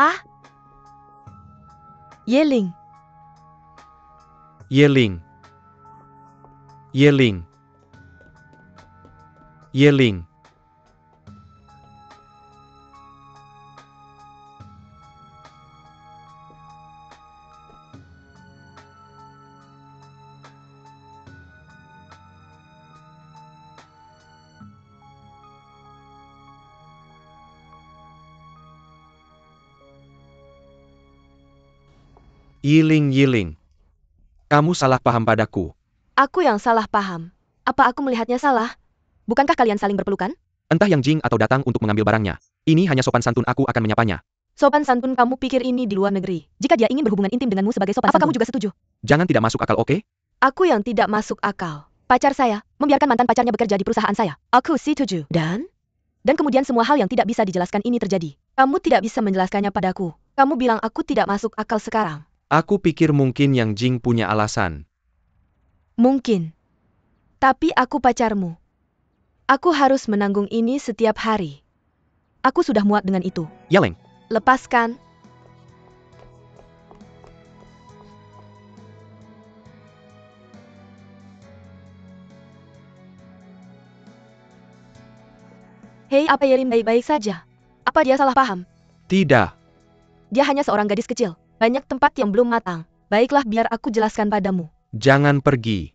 Ah, Yeling. Yeling. Yeling. Yeling. Yiling. Kamu salah paham padaku. Aku yang salah paham. Apa aku melihatnya salah? Bukankah kalian saling berpelukan? Entah yang Jing atau datang untuk mengambil barangnya. Ini hanya sopan santun aku akan menyapanya. Sopan santun kamu pikir ini di luar negeri. Jika dia ingin berhubungan intim denganmu sebagai sopan santun, apa kamu juga setuju? Jangan tidak masuk akal, oke? Aku yang tidak masuk akal. Pacar saya, membiarkan mantan pacarnya bekerja di perusahaan saya. Aku setuju. Dan kemudian semua hal yang tidak bisa dijelaskan ini terjadi. Kamu tidak bisa menjelaskannya padaku. Kamu bilang aku tidak masuk akal sekarang. Aku pikir mungkin yang Jing punya alasan. Mungkin. Tapi aku pacarmu. Aku harus menanggung ini setiap hari. Aku sudah muak dengan itu. Yeleng. Lepaskan. Hei, apa Yerin baik-baik saja? Apa dia salah paham? Tidak. Dia hanya seorang gadis kecil. Banyak tempat yang belum matang. Baiklah, biar aku jelaskan padamu. Jangan pergi.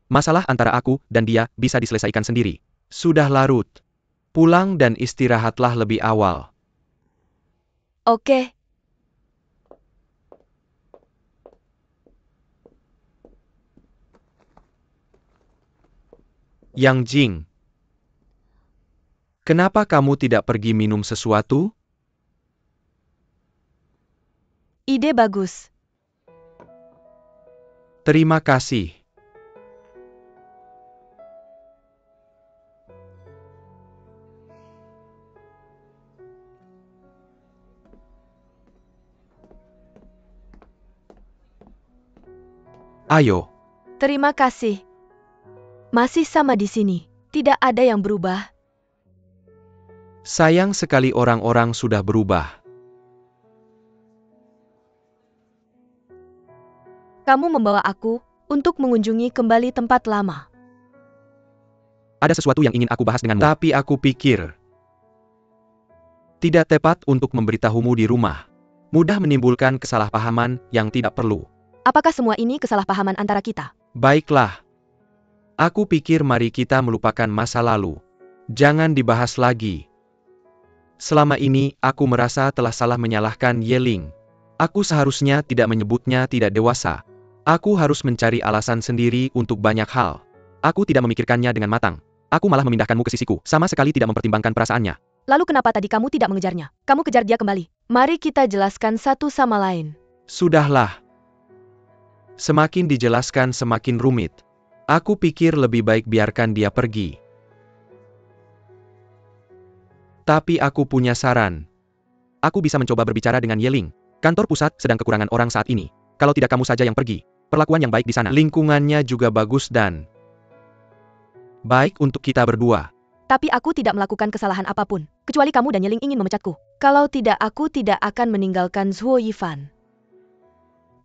Masalah antara aku dan dia bisa diselesaikan sendiri. Sudah larut. Pulang dan istirahatlah lebih awal. Oke. Yang Jing. Kenapa kamu tidak pergi minum sesuatu? Ide bagus. Terima kasih. Ayo. Terima kasih. Masih sama di sini. Tidak ada yang berubah. Sayang sekali orang-orang sudah berubah. Kamu membawa aku untuk mengunjungi kembali tempat lama. Ada sesuatu yang ingin aku bahas denganmu. Tapi aku pikir tidak tepat untuk memberitahumu di rumah. Mudah menimbulkan kesalahpahaman yang tidak perlu. Apakah semua ini kesalahpahaman antara kita? Baiklah. Aku pikir mari kita melupakan masa lalu. Jangan dibahas lagi. Selama ini, aku merasa telah salah menyalahkan Yeling. Aku seharusnya tidak menyebutnya tidak dewasa. Aku harus mencari alasan sendiri untuk banyak hal. Aku tidak memikirkannya dengan matang. Aku malah memindahkanmu ke sisiku, sama sekali tidak mempertimbangkan perasaannya. Lalu kenapa tadi kamu tidak mengejarnya? Kamu kejar dia kembali. Mari kita jelaskan satu sama lain. Sudahlah. Semakin dijelaskan semakin rumit. Aku pikir lebih baik biarkan dia pergi. Tapi aku punya saran. Aku bisa mencoba berbicara dengan Yeling. Kantor pusat sedang kekurangan orang saat ini. Kalau tidak kamu saja yang pergi. Perlakuan yang baik di sana. Lingkungannya juga bagus dan baik untuk kita berdua. Tapi aku tidak melakukan kesalahan apapun. Kecuali kamu dan Yeling ingin memecatku. Kalau tidak, aku tidak akan meninggalkan Zhuo Yifan.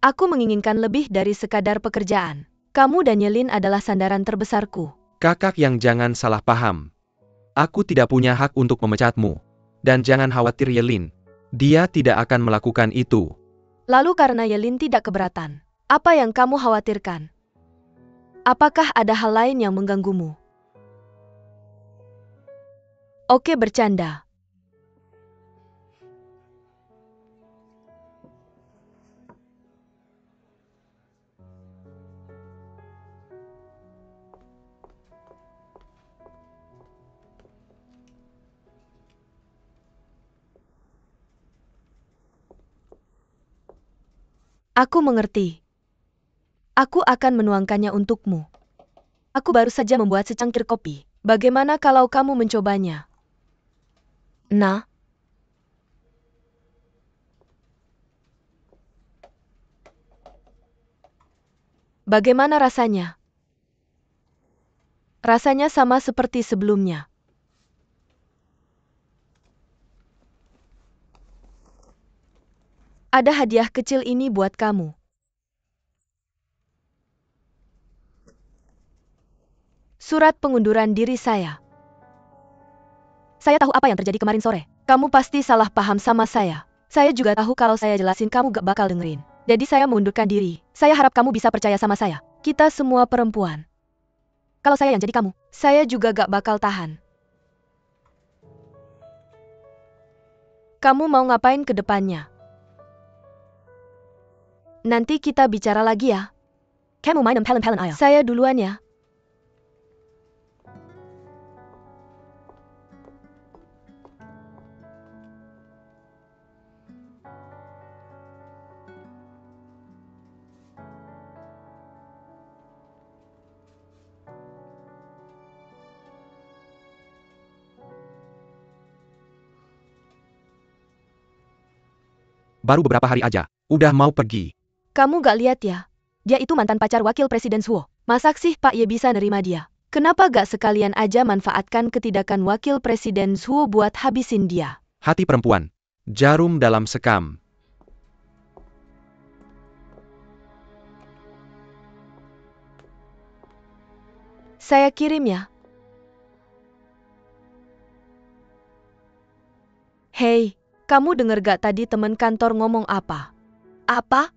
Aku menginginkan lebih dari sekadar pekerjaan. Kamu dan Yelin adalah sandaran terbesarku. Kakak yang jangan salah paham. Aku tidak punya hak untuk memecatmu. Dan jangan khawatir Yelin. Dia tidak akan melakukan itu. Lalu karena Yelin tidak keberatan, apa yang kamu khawatirkan? Apakah ada hal lain yang mengganggumu? Oke, bercanda. Aku mengerti. Aku akan menuangkannya untukmu. Aku baru saja membuat secangkir kopi. Bagaimana kalau kamu mencobanya? Nah. Bagaimana rasanya? Rasanya sama seperti sebelumnya. Ada hadiah kecil ini buat kamu. Surat pengunduran diri saya. Saya tahu apa yang terjadi kemarin sore. Kamu pasti salah paham sama saya. Saya juga tahu kalau saya jelasin kamu gak bakal dengerin. Jadi saya mengundurkan diri. Saya harap kamu bisa percaya sama saya. Kita semua perempuan. Kalau saya yang jadi kamu, saya juga gak bakal tahan. Kamu mau ngapain ke depannya? Nanti kita bicara lagi ya. Kamu main pelen-pelen aja. Saya duluan ya. Baru beberapa hari aja, udah mau pergi. Kamu gak lihat ya? Dia itu mantan pacar wakil presiden Suo. Masak sih Pak Ye bisa nerima dia? Kenapa gak sekalian aja manfaatkan ketidakan wakil presiden Suo buat habisin dia? Hati perempuan. Jarum dalam sekam. Saya kirim ya. Hei, kamu denger gak tadi temen kantor ngomong apa? Apa?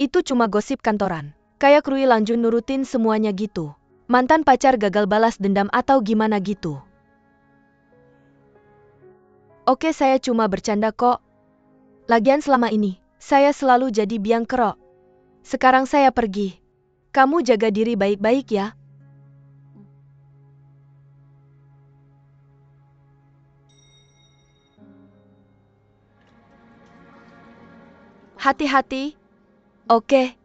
Itu cuma gosip kantoran. Kayak Krui Lanjun nurutin semuanya gitu. Mantan pacar gagal balas dendam atau gimana gitu. Oke, saya cuma bercanda kok. Lagian selama ini, saya selalu jadi biang kerok. Sekarang saya pergi. Kamu jaga diri baik-baik ya. Hati-hati. Oke.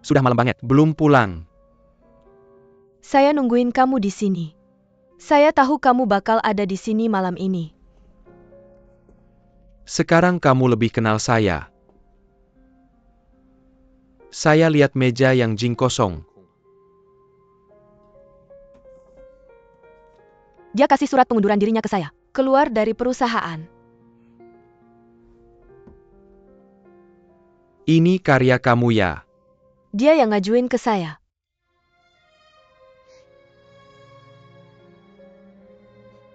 Sudah malam banget, belum pulang. Saya nungguin kamu di sini. Saya tahu kamu bakal ada di sini malam ini. Sekarang kamu lebih kenal saya. Saya lihat meja yang jing kosong. Dia kasih surat pengunduran dirinya ke saya. Keluar dari perusahaan. Ini karya kamu ya? Dia yang ngajuin ke saya.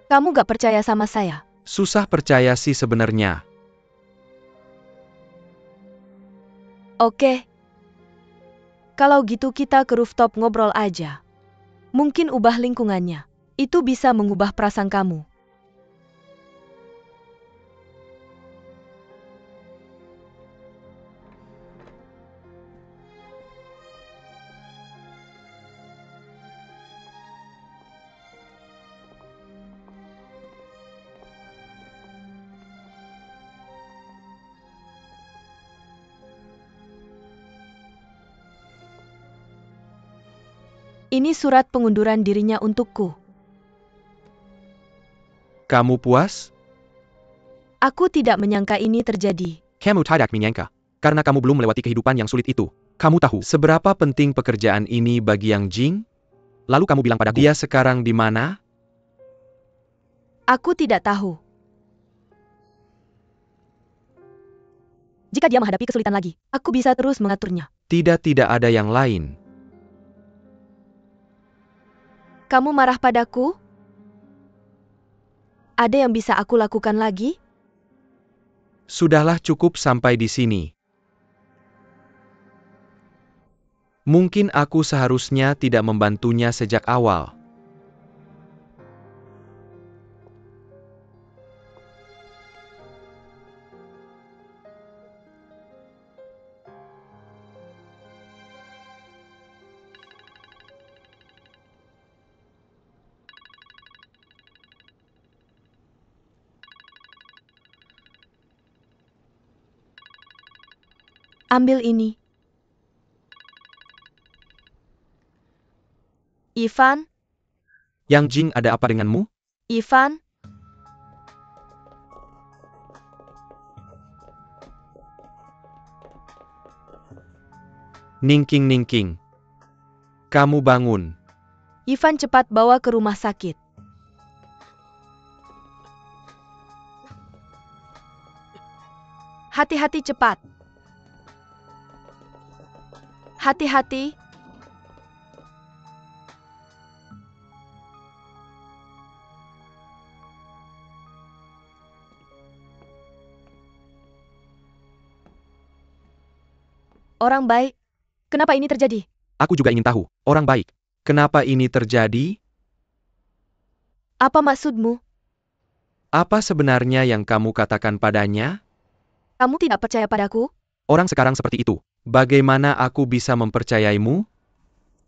Kamu gak percaya sama saya? Susah percaya sih sebenarnya. Oke. Kalau gitu kita ke rooftop ngobrol aja. Mungkin ubah lingkungannya. Itu bisa mengubah perasaan kamu. Ini surat pengunduran dirinya untukku. Kamu puas? Aku tidak menyangka ini terjadi. Kamu tidak menyangka. Karena kamu belum melewati kehidupan yang sulit itu. Kamu tahu seberapa penting pekerjaan ini bagi Yang Jing? Lalu kamu bilang padaku, dia sekarang di mana? Aku tidak tahu. Jika dia menghadapi kesulitan lagi, aku bisa terus mengaturnya. Tidak ada yang lain. Kamu marah padaku? Ada yang bisa aku lakukan lagi? Sudahlah cukup sampai di sini. Mungkin aku seharusnya tidak membantunya sejak awal. Ambil ini. Ivan, Yang Jing, ada apa denganmu? Ivan, Ningking. Kamu bangun. Ivan cepat bawa ke rumah sakit. Hati-hati cepat. Hati-hati. Orang baik. Kenapa ini terjadi? Aku juga ingin tahu, orang baik. Kenapa ini terjadi? Apa maksudmu? Apa sebenarnya yang kamu katakan padanya? Kamu tidak percaya padaku? Orang sekarang seperti itu. Bagaimana aku bisa mempercayaimu?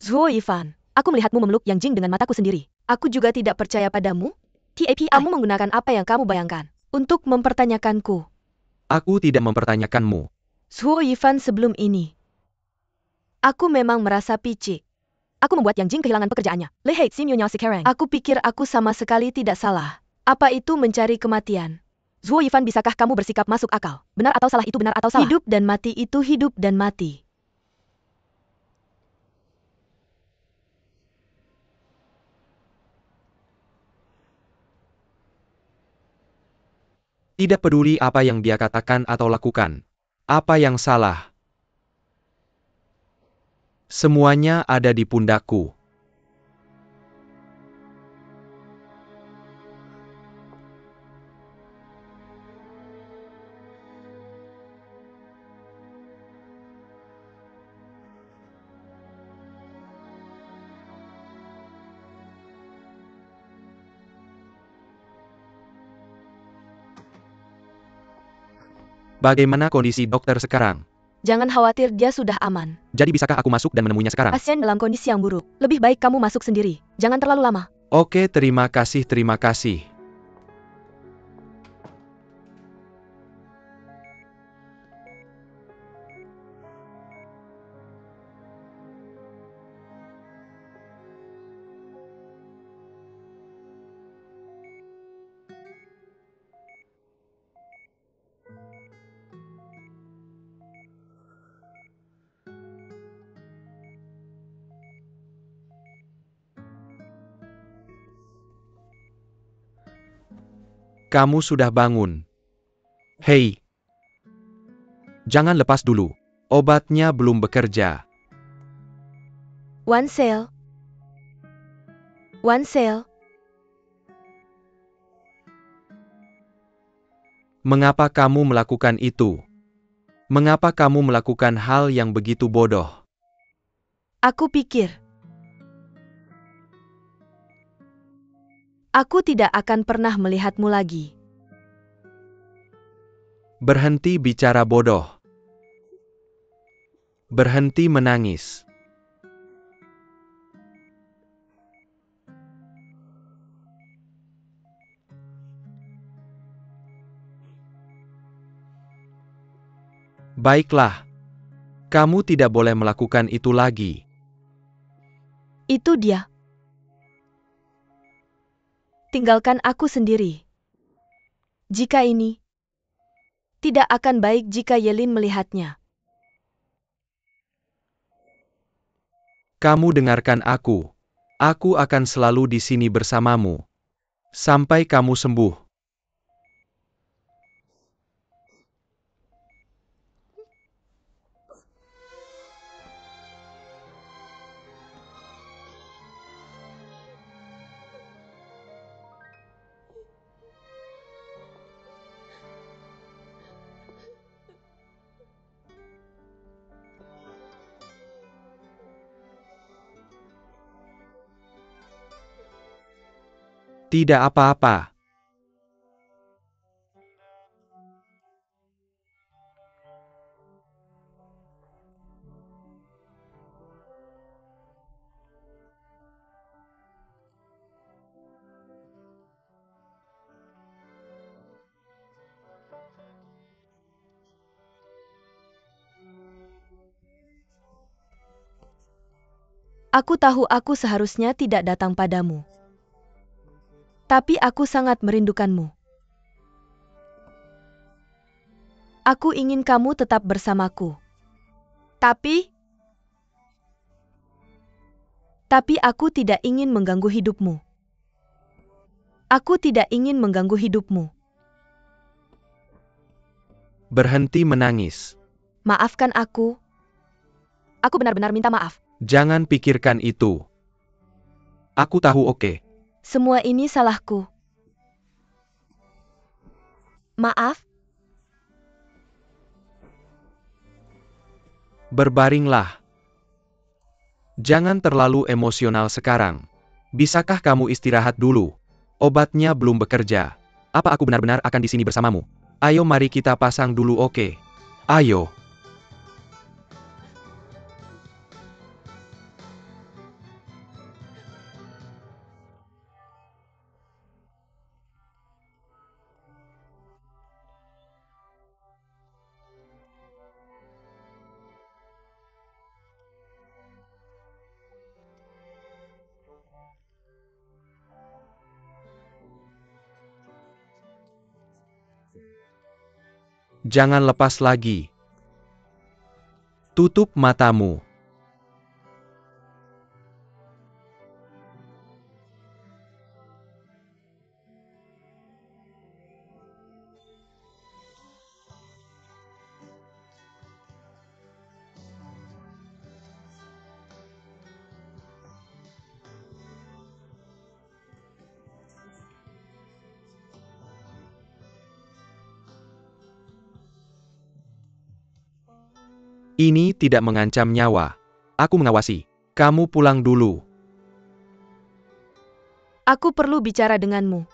Zuo Ivan, aku melihatmu memeluk Yang Jing dengan mataku sendiri. Aku juga tidak percaya padamu. Kamu menggunakan apa yang kamu bayangkan untuk mempertanyakanku. Aku tidak mempertanyakanmu. Zuo Ivan sebelum ini. Aku memang merasa picik. Aku membuat Yang Jing kehilangan pekerjaannya. Lihat Simyonya sekarang. Aku pikir aku sama sekali tidak salah. Apa itu mencari kematian? Zuo Ivan, bisakah kamu bersikap masuk akal? Benar atau salah itu benar atau salah? Hidup dan mati itu hidup dan mati. Tidak peduli apa yang dia katakan atau lakukan. Apa yang salah? Semuanya ada di pundakku. Bagaimana kondisi dokter sekarang? Jangan khawatir, dia sudah aman. Jadi bisakah aku masuk dan menemuinya sekarang? Pasien dalam kondisi yang buruk. Lebih baik kamu masuk sendiri. Jangan terlalu lama. Oke, terima kasih. Kamu sudah bangun. Hei. Jangan lepas dulu. Obatnya belum bekerja. One sale. Mengapa kamu melakukan itu? Mengapa kamu melakukan hal yang begitu bodoh? Aku pikir. Aku tidak akan pernah melihatmu lagi. Berhenti bicara bodoh. Berhenti menangis. Baiklah. Kamu tidak boleh melakukan itu lagi. Itu dia. Tinggalkan aku sendiri. Jika ini tidak akan baik jika Yelin melihatnya. Kamu dengarkan aku. Aku akan selalu di sini bersamamu. Sampai kamu sembuh. Tidak apa-apa. Aku tahu aku seharusnya tidak datang padamu. Tapi aku sangat merindukanmu. Aku ingin kamu tetap bersamaku. Tapi aku tidak ingin mengganggu hidupmu. Aku tidak ingin mengganggu hidupmu. Berhenti menangis. Maafkan aku. Aku benar-benar minta maaf. Jangan pikirkan itu. Aku tahu, oke. Semua ini salahku. Maaf. Berbaringlah. Jangan terlalu emosional sekarang. Bisakah kamu istirahat dulu? Obatnya belum bekerja. Apa aku benar-benar akan di sini bersamamu? Ayo mari kita pasang dulu, oke? Ayo. Jangan lepas lagi. Tutup matamu. Ini tidak mengancam nyawa. Aku mengawasi. Kamu pulang dulu. Aku perlu bicara denganmu.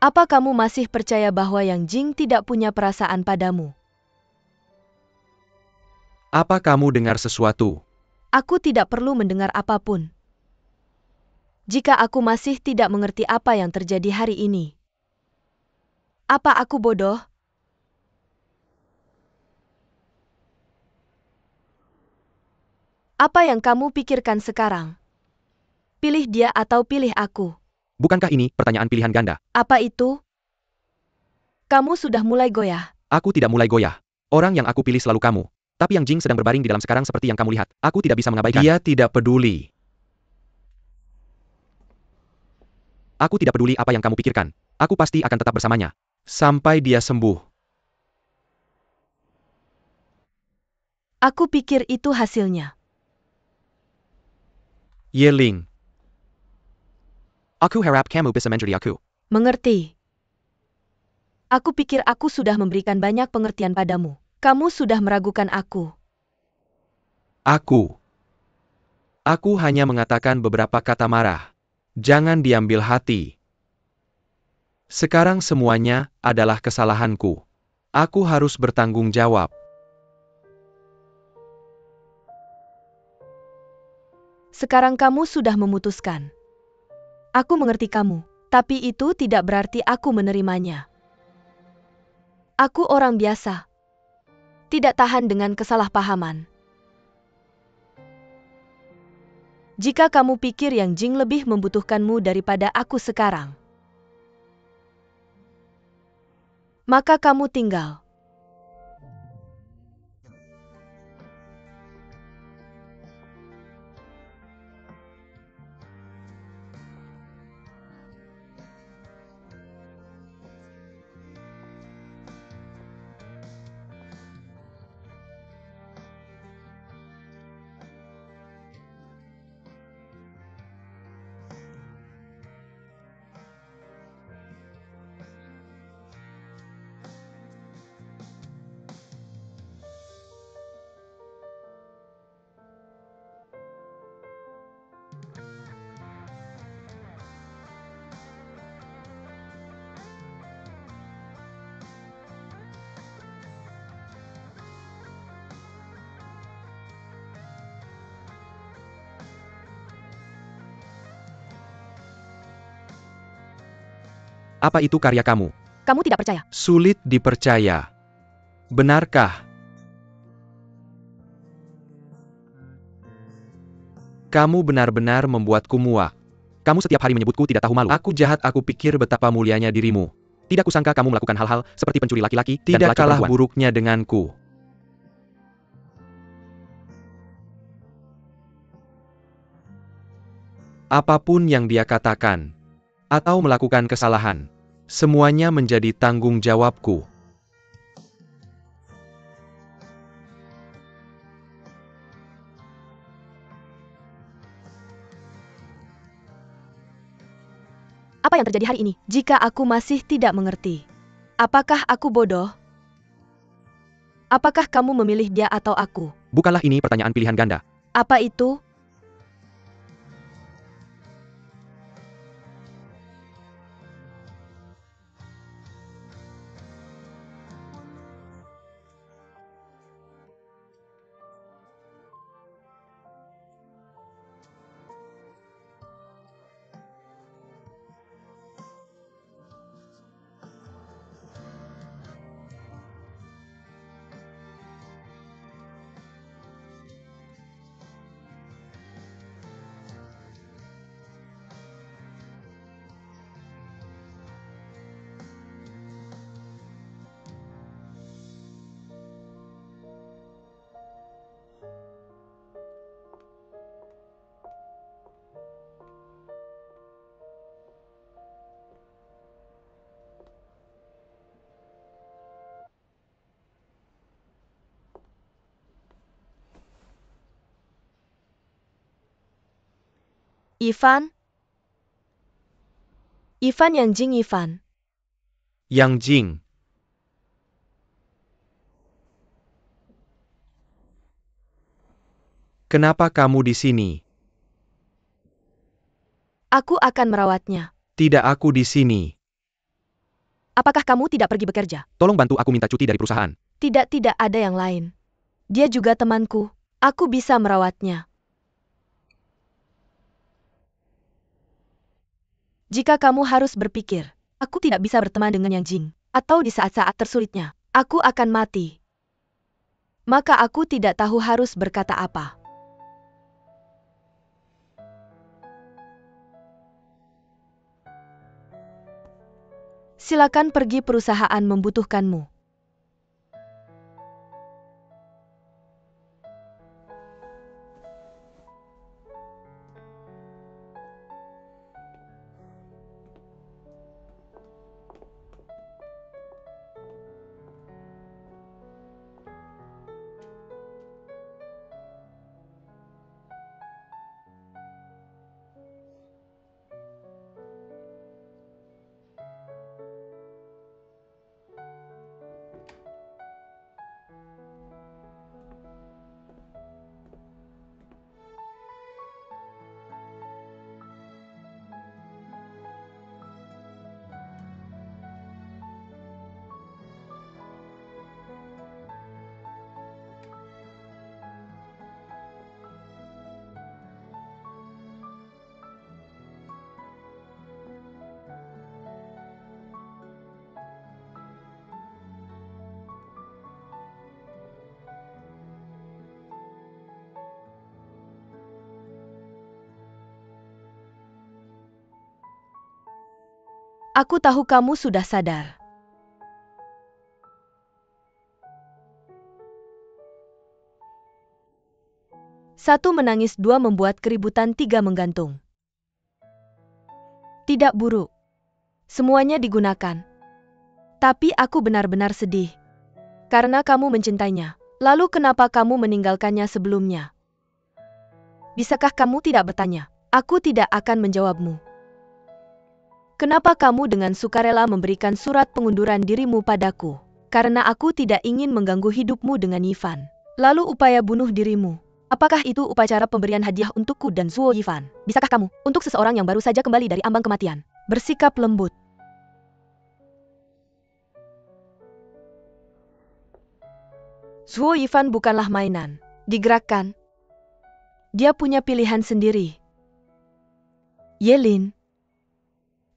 Apa kamu masih percaya bahwa Yang Jing tidak punya perasaan padamu? Apa kamu dengar sesuatu? Aku tidak perlu mendengar apapun. Jika aku masih tidak mengerti apa yang terjadi hari ini. Apa aku bodoh? Apa yang kamu pikirkan sekarang? Pilih dia atau pilih aku? Bukankah ini pertanyaan pilihan ganda? Apa itu? Kamu sudah mulai goyah. Aku tidak mulai goyah. Orang yang aku pilih selalu kamu. Tapi Yang Jing sedang berbaring di dalam sekarang seperti yang kamu lihat. Aku tidak bisa mengabaikan. Dia tidak peduli. Aku tidak peduli apa yang kamu pikirkan. Aku pasti akan tetap bersamanya. Sampai dia sembuh. Aku pikir itu hasilnya. Yeling. Aku harap kamu bisa menjadi aku. Mengerti. Aku pikir aku sudah memberikan banyak pengertian padamu. Kamu sudah meragukan aku. Aku hanya mengatakan beberapa kata marah. Jangan diambil hati. Sekarang semuanya adalah kesalahanku. Aku harus bertanggung jawab. Sekarang kamu sudah memutuskan. Aku mengerti kamu, tapi itu tidak berarti aku menerimanya. Aku orang biasa. Tidak tahan dengan kesalahpahaman. Jika kamu pikir Yang Jing lebih membutuhkanmu daripada aku sekarang, maka kamu tinggal. Apa itu karya kamu? Kamu tidak percaya? Sulit dipercaya. Benarkah? Kamu benar-benar membuatku muak. Kamu setiap hari menyebutku tidak tahu malu. Aku jahat, aku pikir betapa mulianya dirimu. Tidak kusangka kamu melakukan hal-hal seperti pencuri laki-laki dan Tidak pelacur kalah perempuan. buruknya denganku. Apapun yang dia katakan, atau melakukan kesalahan, semuanya menjadi tanggung jawabku. Apa yang terjadi hari ini? Jika aku masih tidak mengerti, apakah aku bodoh? Apakah kamu memilih dia atau aku? Bukanlah ini pertanyaan pilihan ganda. Apa itu? Ivan? Ivan yang Jing Ivan. Yang Jing. Kenapa kamu di sini? Aku akan merawatnya. Tidak, aku di sini. Apakah kamu tidak pergi bekerja? Tolong bantu aku minta cuti dari perusahaan. Tidak ada yang lain. Dia juga temanku. Aku bisa merawatnya. Jika kamu harus berpikir, aku tidak bisa berteman dengan Yang Jing, atau di saat-saat tersulitnya, aku akan mati. Maka aku tidak tahu harus berkata apa. Silakan pergi, perusahaan membutuhkanmu. Aku tahu kamu sudah sadar. Satu menangis, dua membuat keributan, tiga menggantung. Tidak buruk. Semuanya digunakan. Tapi aku benar-benar sedih. Karena kamu mencintainya. Lalu kenapa kamu meninggalkannya sebelumnya? Bisakah kamu tidak bertanya? Aku tidak akan menjawabmu. Kenapa kamu dengan sukarela memberikan surat pengunduran dirimu padaku? Karena aku tidak ingin mengganggu hidupmu dengan Ivan. Lalu upaya bunuh dirimu. Apakah itu upacara pemberian hadiah untukku dan Zuo Yifan? Bisakah kamu, untuk seseorang yang baru saja kembali dari ambang kematian, bersikap lembut? Zuo Yifan bukanlah mainan. Digerakkan. Dia punya pilihan sendiri. Yelin.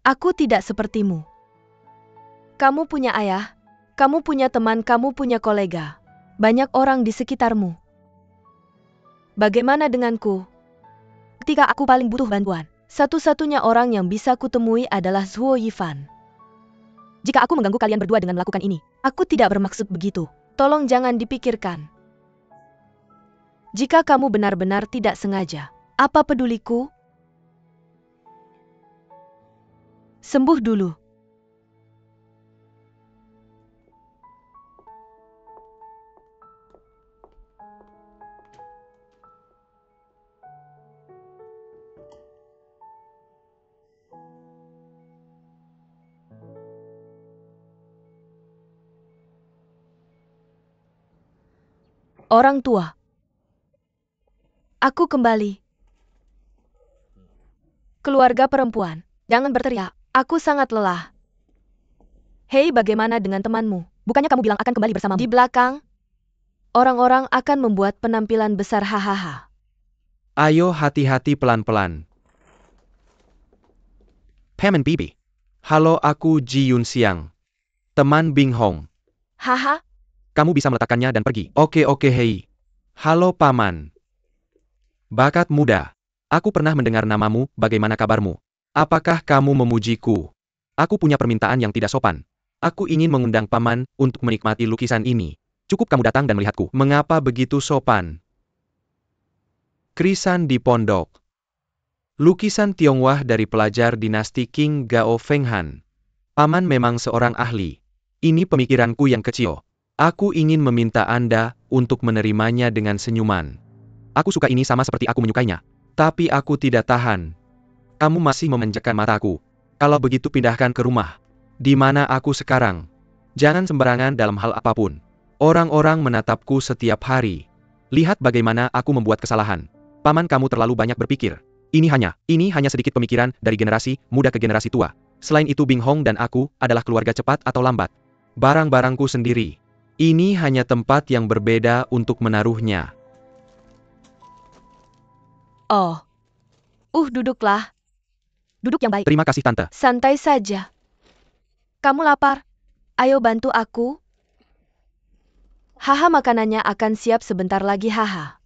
Aku tidak sepertimu. Kamu punya ayah, kamu punya teman, kamu punya kolega. Banyak orang di sekitarmu. Bagaimana denganku? Ketika aku paling butuh bantuan, satu-satunya orang yang bisa kutemui adalah Zhuo Yifan. Jika aku mengganggu kalian berdua dengan melakukan ini, aku tidak bermaksud begitu. Tolong jangan dipikirkan. Jika kamu benar-benar tidak sengaja, apa peduliku? Sembuh dulu. Orang tua. Aku kembali. Keluarga perempuan, jangan berteriak. Aku sangat lelah. Hei, bagaimana dengan temanmu? Bukannya kamu bilang akan kembali bersamamu? Di belakang, orang-orang akan membuat penampilan besar, hahaha. Ayo hati-hati pelan-pelan. Paman Bibi. Halo, aku Ji Yun Xiang. Teman Bing Hong. Haha, Kamu bisa meletakkannya dan pergi. Oke, hei. Halo Paman. Bakat muda. Aku pernah mendengar namamu, bagaimana kabarmu? Apakah kamu memujiku? Aku punya permintaan yang tidak sopan. Aku ingin mengundang Paman untuk menikmati lukisan ini. Cukup kamu datang dan melihatku. Mengapa begitu sopan? Krisan di pondok. Lukisan Tionghoa dari pelajar dinasti Qing Gao Fenghan. Paman memang seorang ahli. Ini pemikiranku yang kecil. Aku ingin meminta Anda untuk menerimanya dengan senyuman. Aku suka ini sama seperti aku menyukainya. Tapi aku tidak tahan. Kamu masih memanjakan mataku. Kalau begitu pindahkan ke rumah. Di mana aku sekarang? Jangan sembarangan dalam hal apapun. Orang-orang menatapku setiap hari. Lihat bagaimana aku membuat kesalahan. Paman, kamu terlalu banyak berpikir. Ini hanya sedikit pemikiran dari generasi muda ke generasi tua. Selain itu Bing Hong dan aku adalah keluarga cepat atau lambat. Barang-barangku sendiri. Ini hanya tempat yang berbeda untuk menaruhnya. oh. Duduklah. Duduk yang baik. Terima kasih Tante. Santai saja. Kamu lapar? Ayo bantu aku. Haha, makanannya akan siap sebentar lagi, haha.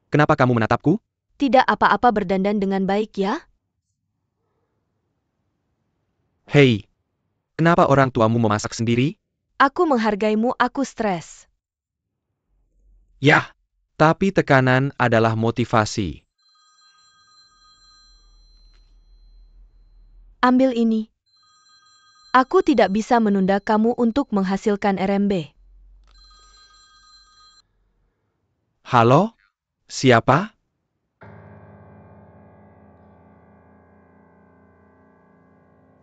Kenapa kamu menatapku? Tidak apa-apa, berdandan dengan baik ya. Hei, kenapa orang tuamu memasak sendiri? Aku menghargaimu, aku stres. Yah, tapi tekanan adalah motivasi. Ambil ini. Aku tidak bisa menunda kamu untuk menghasilkan RMB. Halo? Siapa?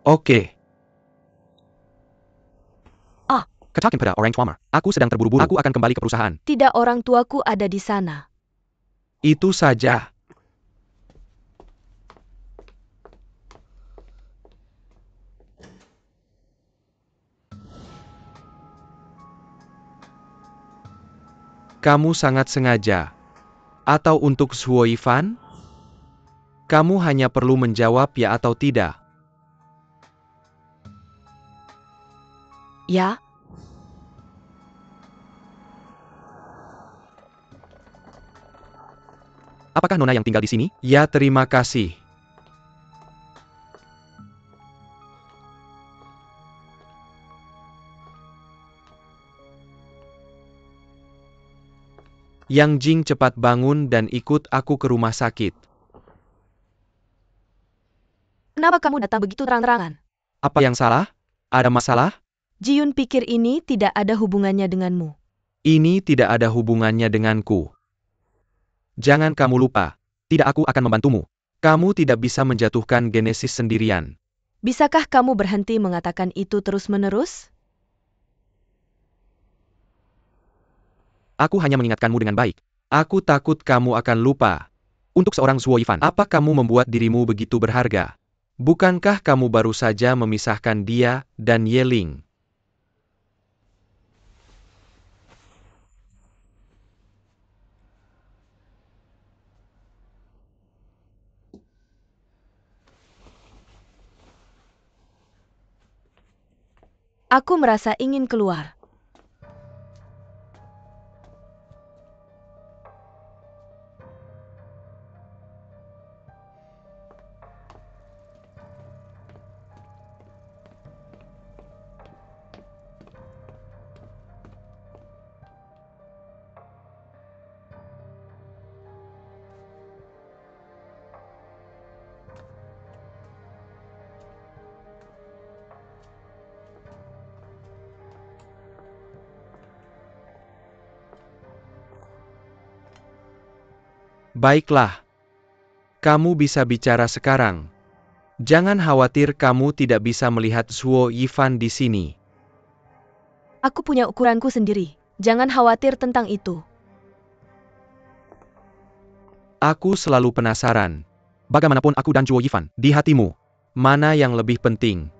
Oke. Katakan pada orang Farmer. Aku sedang terburu-buru. Aku akan kembali ke perusahaan. Tidak, orang tuaku ada di sana. Itu saja. Kamu sangat sengaja. Atau untuk Zhuo Yifan? Kamu hanya perlu menjawab ya atau tidak. Ya? Apakah Nona yang tinggal di sini? Ya, terima kasih. Yang Jing cepat bangun dan ikut aku ke rumah sakit. Kenapa kamu datang begitu terang-terangan? Apa yang salah? Ada masalah? Ji Yun pikir ini tidak ada hubungannya denganmu. Ini tidak ada hubungannya denganku. Jangan kamu lupa, tidak, aku akan membantumu. Kamu tidak bisa menjatuhkan Genesis sendirian. Bisakah kamu berhenti mengatakan itu terus-menerus? Aku hanya mengingatkanmu dengan baik. Aku takut kamu akan lupa. Untuk seorang Zhuo Yifan, apa kamu membuat dirimu begitu berharga? Bukankah kamu baru saja memisahkan dia dan Yeling? Aku merasa ingin keluar. Baiklah. Kamu bisa bicara sekarang. Jangan khawatir kamu tidak bisa melihat Zhuo Yifan di sini. Aku punya ukuranku sendiri. Jangan khawatir tentang itu. Aku selalu penasaran. Bagaimanapun aku dan Zhuo Yifan, di hatimu, mana yang lebih penting?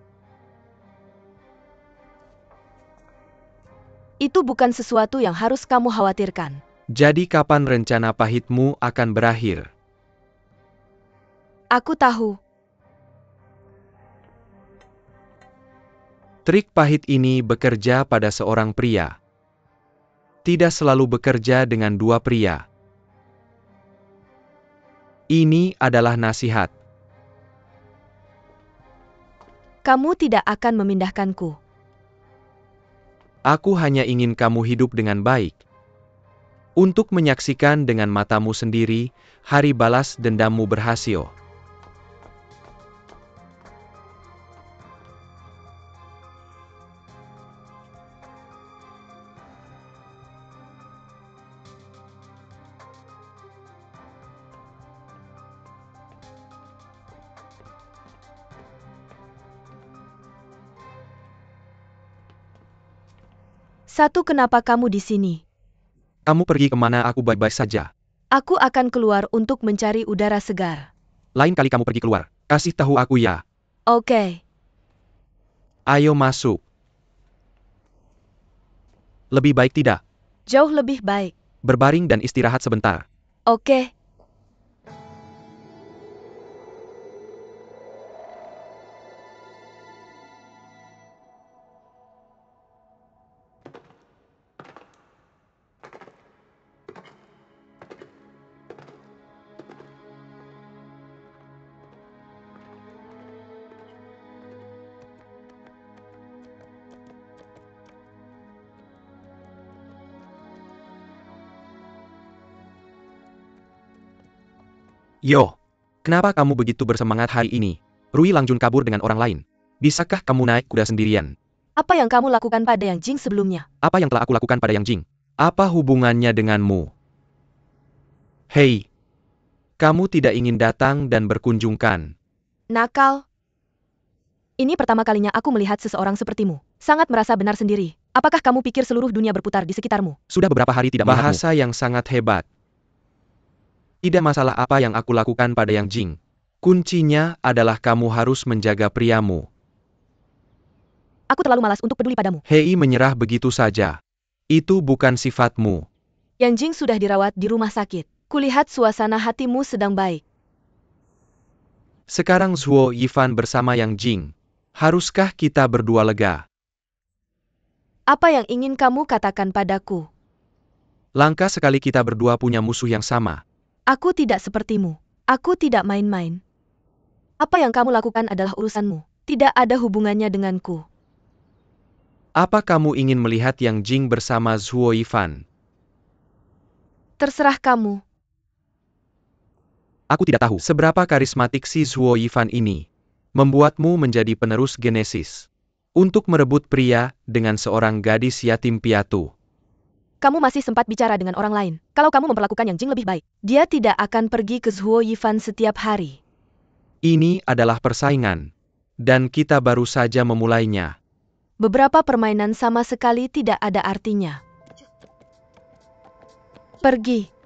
Itu bukan sesuatu yang harus kamu khawatirkan. Jadi kapan rencana pahitmu akan berakhir? Aku tahu. Trik pahit ini bekerja pada seorang pria. Tidak selalu bekerja dengan dua pria. Ini adalah nasihat. Kamu tidak akan memindahkanku. Aku hanya ingin kamu hidup dengan baik. Untuk menyaksikan dengan matamu sendiri, hari balas dendammu berhasil. Satu, kenapa kamu di sini? Kamu pergi kemana aku baik-baik saja. Aku akan keluar untuk mencari udara segar. Lain kali kamu pergi keluar, kasih tahu aku ya. Oke. Ayo masuk. Lebih baik tidak. Jauh lebih baik. Berbaring dan istirahat sebentar. Oke. Yo, kenapa kamu begitu bersemangat hari ini? Rui Langjun kabur dengan orang lain. Bisakah kamu naik kuda sendirian? Apa yang kamu lakukan pada Yang Jing sebelumnya? Apa yang telah aku lakukan pada Yang Jing? Apa hubungannya denganmu? Hei, kamu tidak ingin datang dan berkunjungkan. Nakal. Ini pertama kalinya aku melihat seseorang sepertimu. Sangat merasa benar sendiri. Apakah kamu pikir seluruh dunia berputar di sekitarmu? Sudah beberapa hari tidak melihatmu. Bahasa yang sangat hebat. Tidak masalah apa yang aku lakukan pada Yang Jing. Kuncinya adalah kamu harus menjaga priamu. Aku terlalu malas untuk peduli padamu. Hei menyerah begitu saja. Itu bukan sifatmu. Yang Jing sudah dirawat di rumah sakit. Kulihat suasana hatimu sedang baik. Sekarang Zhuo Yifan bersama Yang Jing. Haruskah kita berdua lega? Apa yang ingin kamu katakan padaku? Langka sekali kita berdua punya musuh yang sama. Aku tidak sepertimu. Aku tidak main-main. Apa yang kamu lakukan adalah urusanmu. Tidak ada hubungannya denganku. Apa kamu ingin melihat Yang Jing bersama Zhuo Yifan? Terserah kamu. Aku tidak tahu seberapa karismatik si Zhuo Yifan ini. Membuatmu menjadi penerus Genesis. Untuk merebut pria dengan seorang gadis yatim piatu. Kamu masih sempat bicara dengan orang lain. Kalau kamu memperlakukan Yang Jing lebih baik, dia tidak akan pergi ke Zhuo Yifan setiap hari. Ini adalah persaingan. Dan kita baru saja memulainya. Beberapa permainan sama sekali tidak ada artinya. Pergi.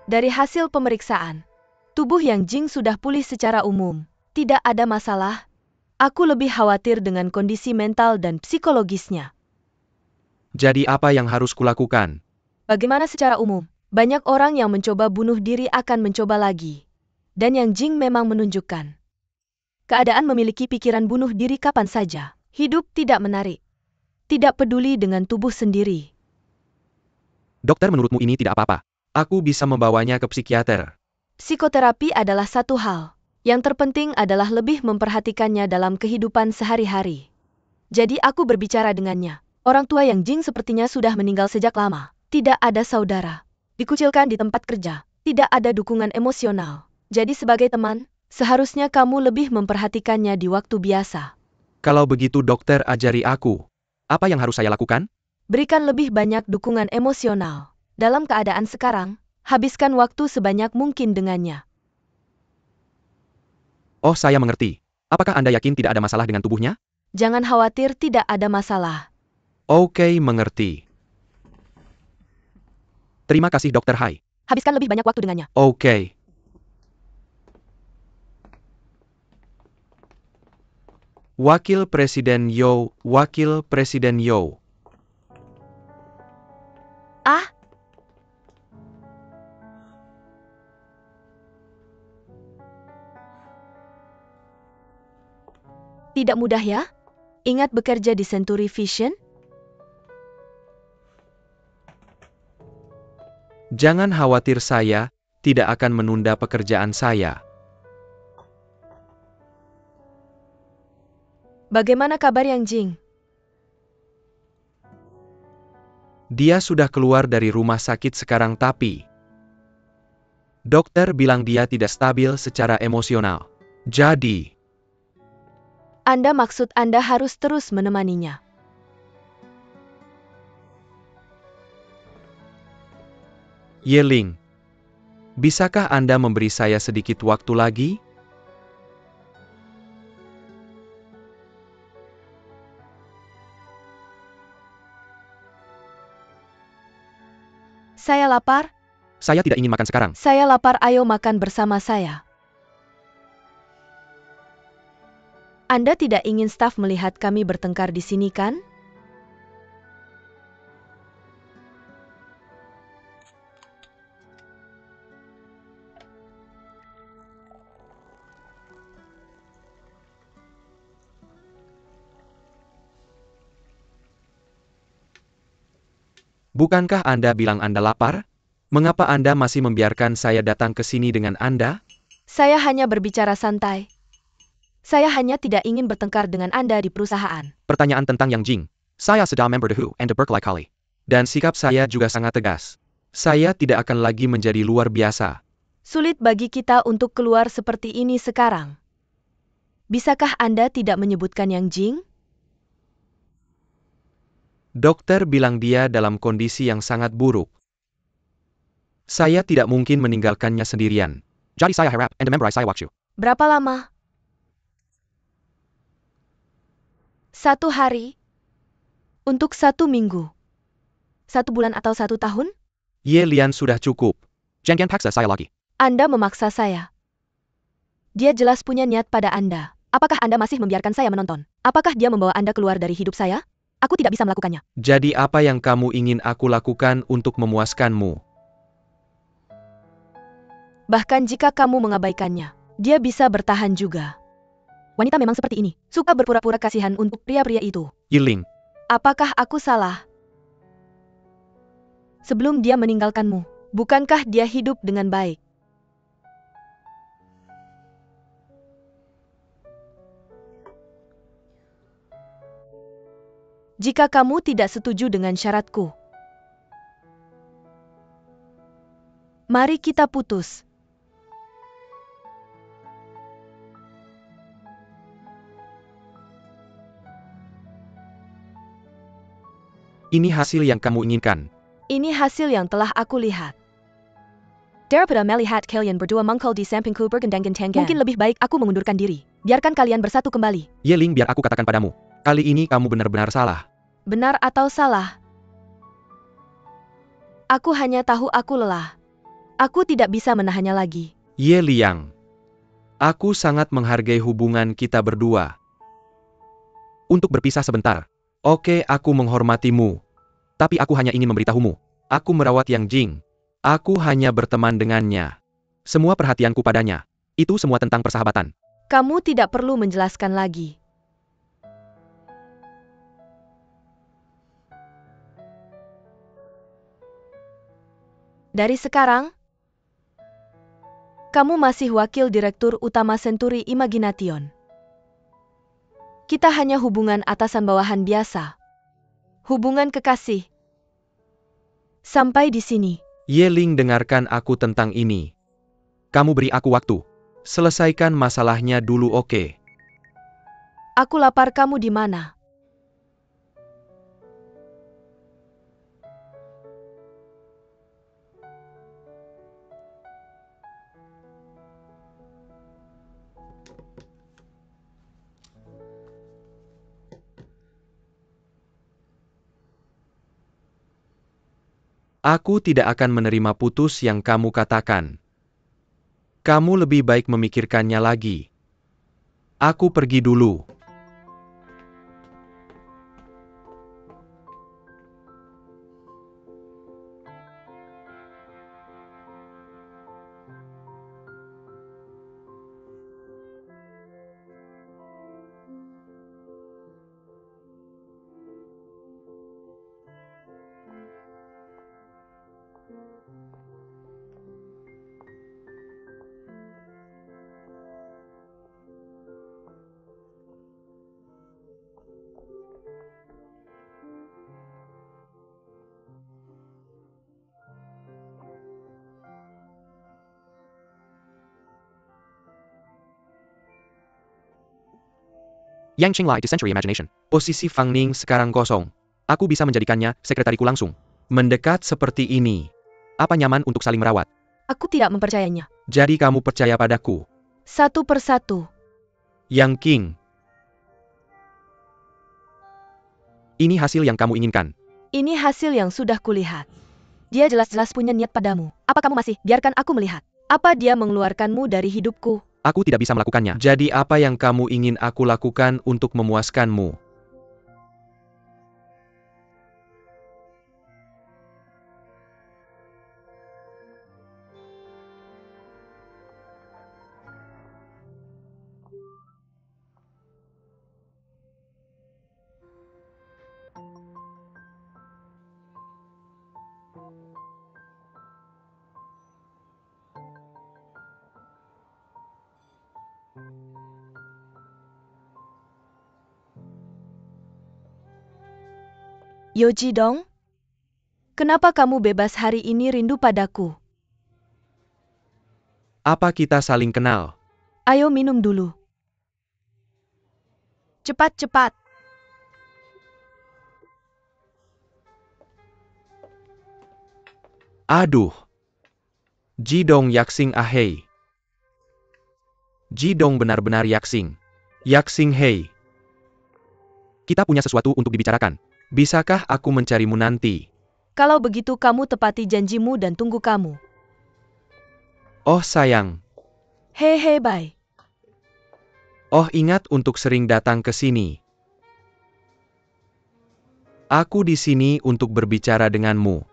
Dari hasil pemeriksaan, tubuh Yang Jing sudah pulih secara umum. Tidak ada masalah. Aku lebih khawatir dengan kondisi mental dan psikologisnya. Jadi apa yang harus kulakukan? Bagaimana secara umum? Banyak orang yang mencoba bunuh diri akan mencoba lagi. Dan Yang Jing memang menunjukkan keadaan memiliki pikiran bunuh diri kapan saja. Hidup tidak menarik. Tidak peduli dengan tubuh sendiri. Dokter, menurutmu ini tidak apa-apa? Aku bisa membawanya ke psikiater. Psikoterapi adalah satu hal. Yang terpenting adalah lebih memperhatikannya dalam kehidupan sehari-hari. Jadi aku berbicara dengannya. Orang tua Yang Jing sepertinya sudah meninggal sejak lama. Tidak ada saudara. Dikucilkan di tempat kerja. Tidak ada dukungan emosional. Jadi sebagai teman, seharusnya kamu lebih memperhatikannya di waktu biasa. Kalau begitu dokter, ajari aku. Apa yang harus saya lakukan? Berikan lebih banyak dukungan emosional. Dalam keadaan sekarang, habiskan waktu sebanyak mungkin dengannya. Oh, saya mengerti. Apakah Anda yakin tidak ada masalah dengan tubuhnya? Jangan khawatir, tidak ada masalah. Oke, mengerti. Terima kasih Dokter Hai. Habiskan lebih banyak waktu dengannya. Oke. Wakil Presiden Yo, Wakil Presiden Yo. Ah, tidak mudah ya? Ingat bekerja di Century Vision? Jangan khawatir, saya tidak akan menunda pekerjaan saya. Bagaimana kabar Yang Jing? Dia sudah keluar dari rumah sakit sekarang, tapi dokter bilang dia tidak stabil secara emosional. Jadi, Maksud Anda harus terus menemaninya. Yeling, bisakah Anda memberi saya sedikit waktu lagi? Saya lapar. Saya tidak ingin makan sekarang. Saya lapar, ayo makan bersama saya. Anda tidak ingin staf melihat kami bertengkar di sini, kan? Bukankah Anda bilang Anda lapar? Mengapa Anda masih membiarkan saya datang ke sini dengan Anda? Saya hanya berbicara santai. Saya hanya tidak ingin bertengkar dengan Anda di perusahaan. Pertanyaan tentang Yang Jing. Saya sudah member The Who and the Berkali-kali. Dan sikap saya juga sangat tegas. Saya tidak akan lagi menjadi luar biasa. Sulit bagi kita untuk keluar seperti ini sekarang. Bisakah Anda tidak menyebutkan Yang Jing? Dokter bilang dia dalam kondisi yang sangat buruk. Saya tidak mungkin meninggalkannya sendirian. Jadi saya harap Anda member saya waktu. Berapa lama? 1 hari? Untuk 1 minggu? 1 bulan atau 1 tahun? Ye Lian, sudah cukup. Jangan paksa saya lagi. Anda memaksa saya. Dia jelas punya niat pada Anda. Apakah Anda masih membiarkan saya menonton? Apakah dia membawa Anda keluar dari hidup saya? Aku tidak bisa melakukannya. Jadi apa yang kamu ingin aku lakukan untuk memuaskanmu? Bahkan jika kamu mengabaikannya, dia bisa bertahan juga. Wanita memang seperti ini, suka berpura-pura kasihan untuk pria-pria itu. Yiling, Apakah aku salah? Sebelum dia meninggalkanmu, bukankah dia hidup dengan baik? Jika kamu tidak setuju dengan syaratku, mari kita putus. ini hasil yang kamu inginkan. Ini hasil yang telah aku lihat. Daripada melihat kalian berdua mengkol di sampingku bergendang tengan. Mungkin lebih baik aku mengundurkan diri. Biarkan kalian bersatu kembali. Yeling, biar aku katakan padamu. Kali ini kamu benar-benar salah. Benar atau salah? Aku hanya tahu aku lelah. Aku tidak bisa menahannya lagi. Ye Liang, aku sangat menghargai hubungan kita berdua. Untuk berpisah sebentar. Oke, aku menghormatimu. Tapi aku hanya ingin memberitahumu. Aku merawat Yang Jing. Aku hanya berteman dengannya. Semua perhatianku padanya. Itu semua tentang persahabatan. Kamu tidak perlu menjelaskan lagi. Dari sekarang, kamu masih wakil direktur utama Century Imagination. Kita hanya hubungan atasan-bawahan biasa. Hubungan kekasih. Sampai di sini. Ye Ling, dengarkan aku tentang ini. Kamu beri aku waktu. Selesaikan masalahnya dulu, oke? Aku lapar, kamu di mana? Aku tidak akan menerima putus yang kamu katakan. Kamu lebih baik memikirkannya lagi. Aku pergi dulu. Yang Qinglai di Century Imagination. Posisi Fang Ning sekarang kosong. Aku bisa menjadikannya sekretariku langsung. Mendekat seperti ini. Apa nyaman untuk saling merawat? Aku tidak mempercayainya. Jadi kamu percaya padaku? Satu persatu. Yang King. Ini hasil yang kamu inginkan. Ini hasil yang sudah kulihat. Dia jelas-jelas punya niat padamu. Apa kamu masih biarkan aku melihat? Apa dia mengeluarkanmu dari hidupku? Aku tidak bisa melakukannya. Jadi apa yang kamu ingin aku lakukan untuk memuaskanmu? Yoji Dong? Kenapa kamu bebas hari ini rindu padaku? Apa kita saling kenal? Ayo minum dulu. Cepat-cepat. Aduh. Jidong Yaksing ahei. Jidong benar-benar Yaksing. Yaksing hei. Kita punya sesuatu untuk dibicarakan. Bisakah aku mencarimu nanti? Kalau begitu kamu tepati janjimu dan tunggu kamu. Oh sayang. Hehe bye. Oh ingat untuk sering datang ke sini. Aku di sini untuk berbicara denganmu.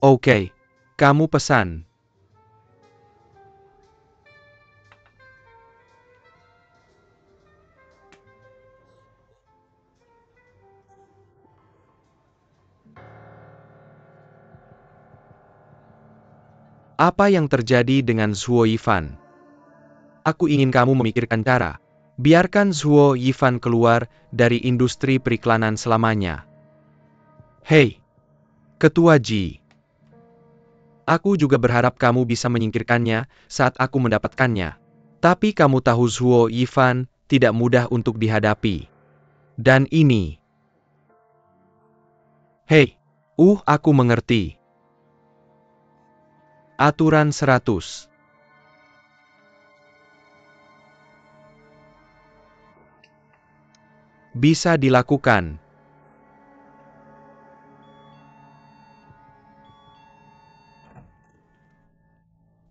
Oke. Kamu pesan. Apa yang terjadi dengan Zhuo Yifan? Aku ingin kamu memikirkan cara. Biarkan Zhuo Yifan keluar dari industri periklanan selamanya. Hei, Ketua Ji. Aku juga berharap kamu bisa menyingkirkannya saat aku mendapatkannya. Tapi kamu tahu Zhuo Yifan tidak mudah untuk dihadapi. Dan ini. Hei, aku mengerti. Aturan 100. Bisa dilakukan.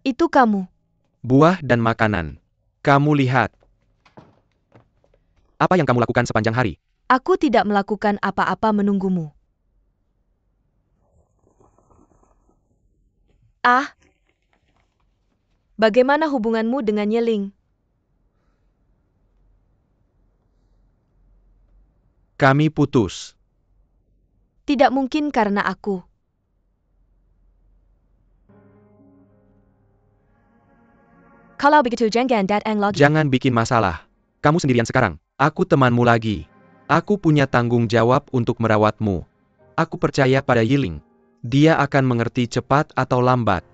Itu kamu. Buah dan makanan. Kamu lihat. Apa yang kamu lakukan sepanjang hari? Aku tidak melakukan apa-apa menunggumu. Ah. Bagaimana hubunganmu dengan Yeling? Kami putus. Tidak mungkin karena aku. Kalau begitu jangan datang lagi. Jangan bikin masalah. Kamu sendirian sekarang. Aku temanmu lagi. Aku punya tanggung jawab untuk merawatmu. Aku percaya pada Yiling. Dia akan mengerti cepat atau lambat.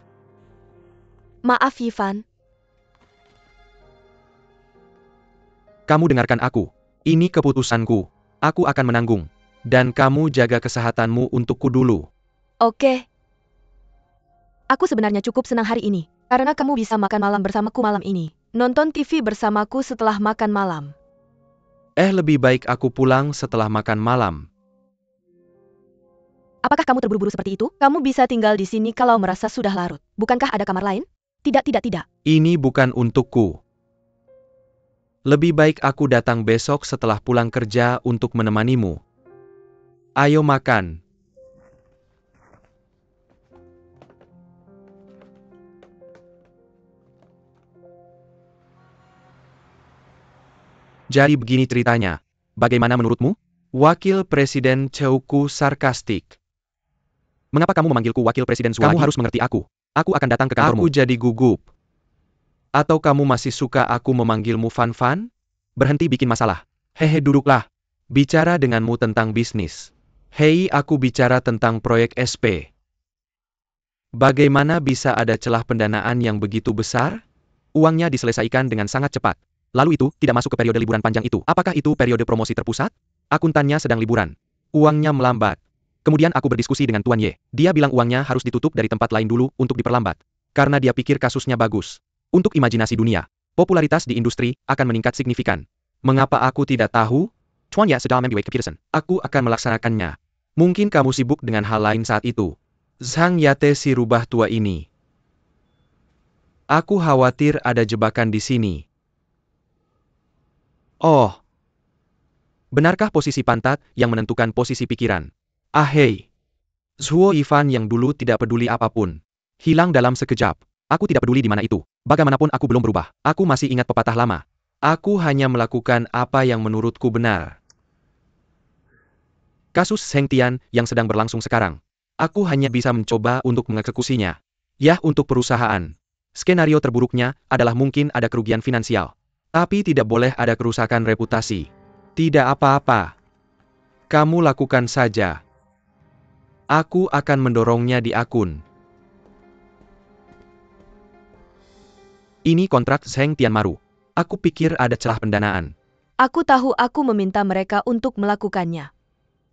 Maaf Yifan. Kamu dengarkan aku. Ini keputusanku. Aku akan menanggung. Dan kamu jaga kesehatanmu untukku dulu. Oke. Aku sebenarnya cukup senang hari ini. Karena kamu bisa makan malam bersamaku malam ini. Nonton TV bersamaku setelah makan malam. Lebih baik aku pulang setelah makan malam. Apakah kamu terburu-buru seperti itu? Kamu bisa tinggal di sini kalau merasa sudah larut. Bukankah ada kamar lain? Tidak. Ini bukan untukku. Lebih baik aku datang besok setelah pulang kerja untuk menemanimu. Ayo makan. Jadi begini ceritanya. Bagaimana menurutmu? Wakil Presiden Cheuku sarkastik. Mengapa kamu memanggilku Wakil Presiden Suwagi? Kamu harus mengerti aku. Aku akan datang ke kantormu. Aku jadi gugup. Atau kamu masih suka aku memanggilmu Fan? Berhenti bikin masalah. Hehe, duduklah. Bicara denganmu tentang bisnis. Hei, aku bicara tentang proyek SP. Bagaimana bisa ada celah pendanaan yang begitu besar? Uangnya diselesaikan dengan sangat cepat. Lalu itu tidak masuk ke periode liburan panjang itu. Apakah itu periode promosi terpusat? Akuntannya sedang liburan. Uangnya melambat. Kemudian aku berdiskusi dengan Tuan Ye. Dia bilang uangnya harus ditutup dari tempat lain dulu untuk diperlambat. Karena dia pikir kasusnya bagus. Untuk imajinasi dunia, popularitas di industri akan meningkat signifikan. Mengapa aku tidak tahu? Tuan Ye sedang membuat keputusan. Aku akan melaksanakannya. Mungkin kamu sibuk dengan hal lain saat itu. Zhang Yate si rubah tua ini. Aku khawatir ada jebakan di sini. Oh. Benarkah posisi pantat yang menentukan posisi pikiran? Hei. Zhuo Yifan yang dulu tidak peduli apapun. Hilang dalam sekejap. Aku tidak peduli di mana itu. Bagaimanapun aku belum berubah. Aku masih ingat pepatah lama. Aku hanya melakukan apa yang menurutku benar. Kasus Zheng Tian yang sedang berlangsung sekarang. Aku hanya bisa mencoba untuk mengeksekusinya. Ya, untuk perusahaan. Skenario terburuknya adalah mungkin ada kerugian finansial. Tapi tidak boleh ada kerusakan reputasi. Tidak apa-apa. Kamu lakukan saja. Aku akan mendorongnya di akun. Ini kontrak Zheng Tianmaru. Aku pikir ada celah pendanaan. Aku tahu aku meminta mereka untuk melakukannya.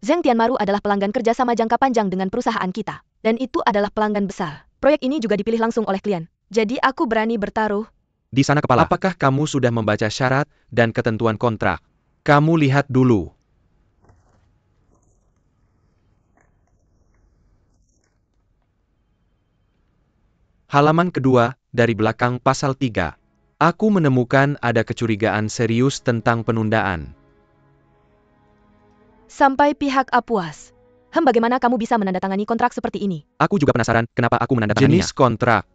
Zheng Tianmaru adalah pelanggan kerjasama jangka panjang dengan perusahaan kita. Dan itu adalah pelanggan besar. Proyek ini juga dipilih langsung oleh klien. Jadi aku berani bertaruh. Di sana kepala. Apakah kamu sudah membaca syarat dan ketentuan kontrak? Kamu lihat dulu. Halaman kedua, dari belakang pasal 3. Aku menemukan ada kecurigaan serius tentang penundaan. Sampai pihak A puas. Bagaimana kamu bisa menandatangani kontrak seperti ini? Aku juga penasaran kenapa aku menandatanganinya. Jenis kontrak.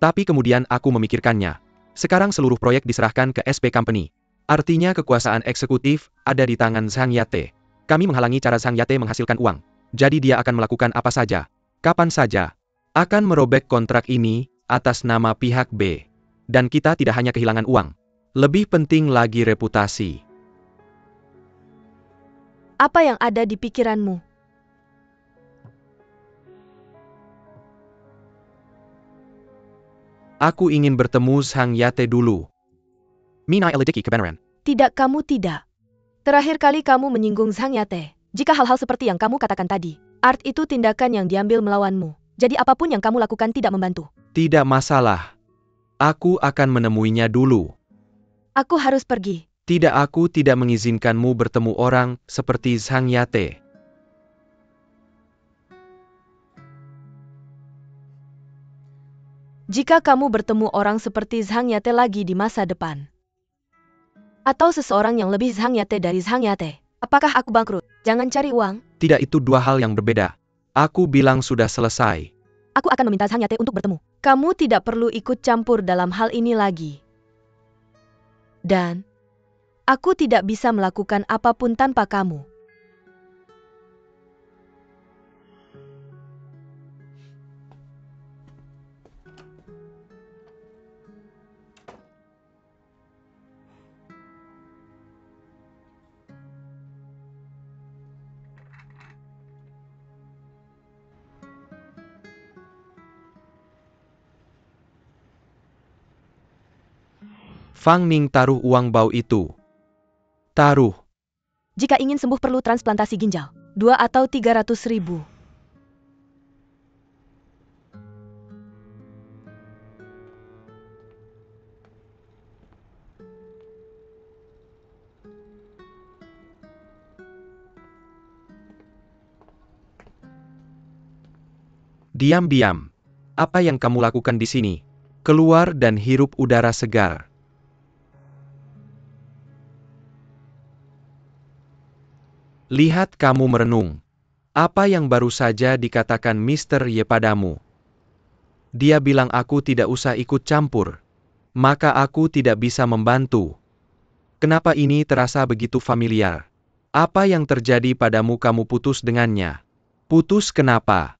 Tapi kemudian aku memikirkannya. Sekarang seluruh proyek diserahkan ke SP Company. Artinya kekuasaan eksekutif ada di tangan Zhang Yate. Kami menghalangi cara Zhang Yate menghasilkan uang. Jadi dia akan melakukan apa saja, kapan saja. Akan merobek kontrak ini atas nama pihak B. Dan kita tidak hanya kehilangan uang. Lebih penting lagi reputasi. Apa yang ada di pikiranmu? Aku ingin bertemu Zhang Yate dulu. Mina elejeki kebenaran. Tidak, kamu tidak. Terakhir kali kamu menyinggung Zhang Yate. Jika hal-hal seperti yang kamu katakan tadi, art itu tindakan yang diambil melawanmu. Jadi apapun yang kamu lakukan tidak membantu. Tidak masalah. Aku akan menemuinya dulu. Aku harus pergi. Tidak, aku tidak mengizinkanmu bertemu orang seperti Zhang Yate. Jika kamu bertemu orang seperti Zhang Yate lagi di masa depan, atau seseorang yang lebih Zhang Yate dari Zhang Yate, apakah aku bangkrut? Jangan cari uang. Tidak, itu dua hal yang berbeda. Aku bilang sudah selesai. Aku akan meminta Zhang Yate untuk bertemu. Kamu tidak perlu ikut campur dalam hal ini lagi. Dan aku tidak bisa melakukan apapun tanpa kamu. Fang Ning taruh uang bau itu. Taruh. Jika ingin sembuh perlu transplantasi ginjal. 2 atau 300 ribu. Diam-diam. Apa yang kamu lakukan di sini? Keluar dan hirup udara segar. Lihat kamu merenung. Apa yang baru saja dikatakan Mr. Ye padamu? Dia bilang aku tidak usah ikut campur. Maka aku tidak bisa membantu. Kenapa ini terasa begitu familiar? Apa yang terjadi padamu kamu putus dengannya? Putus kenapa?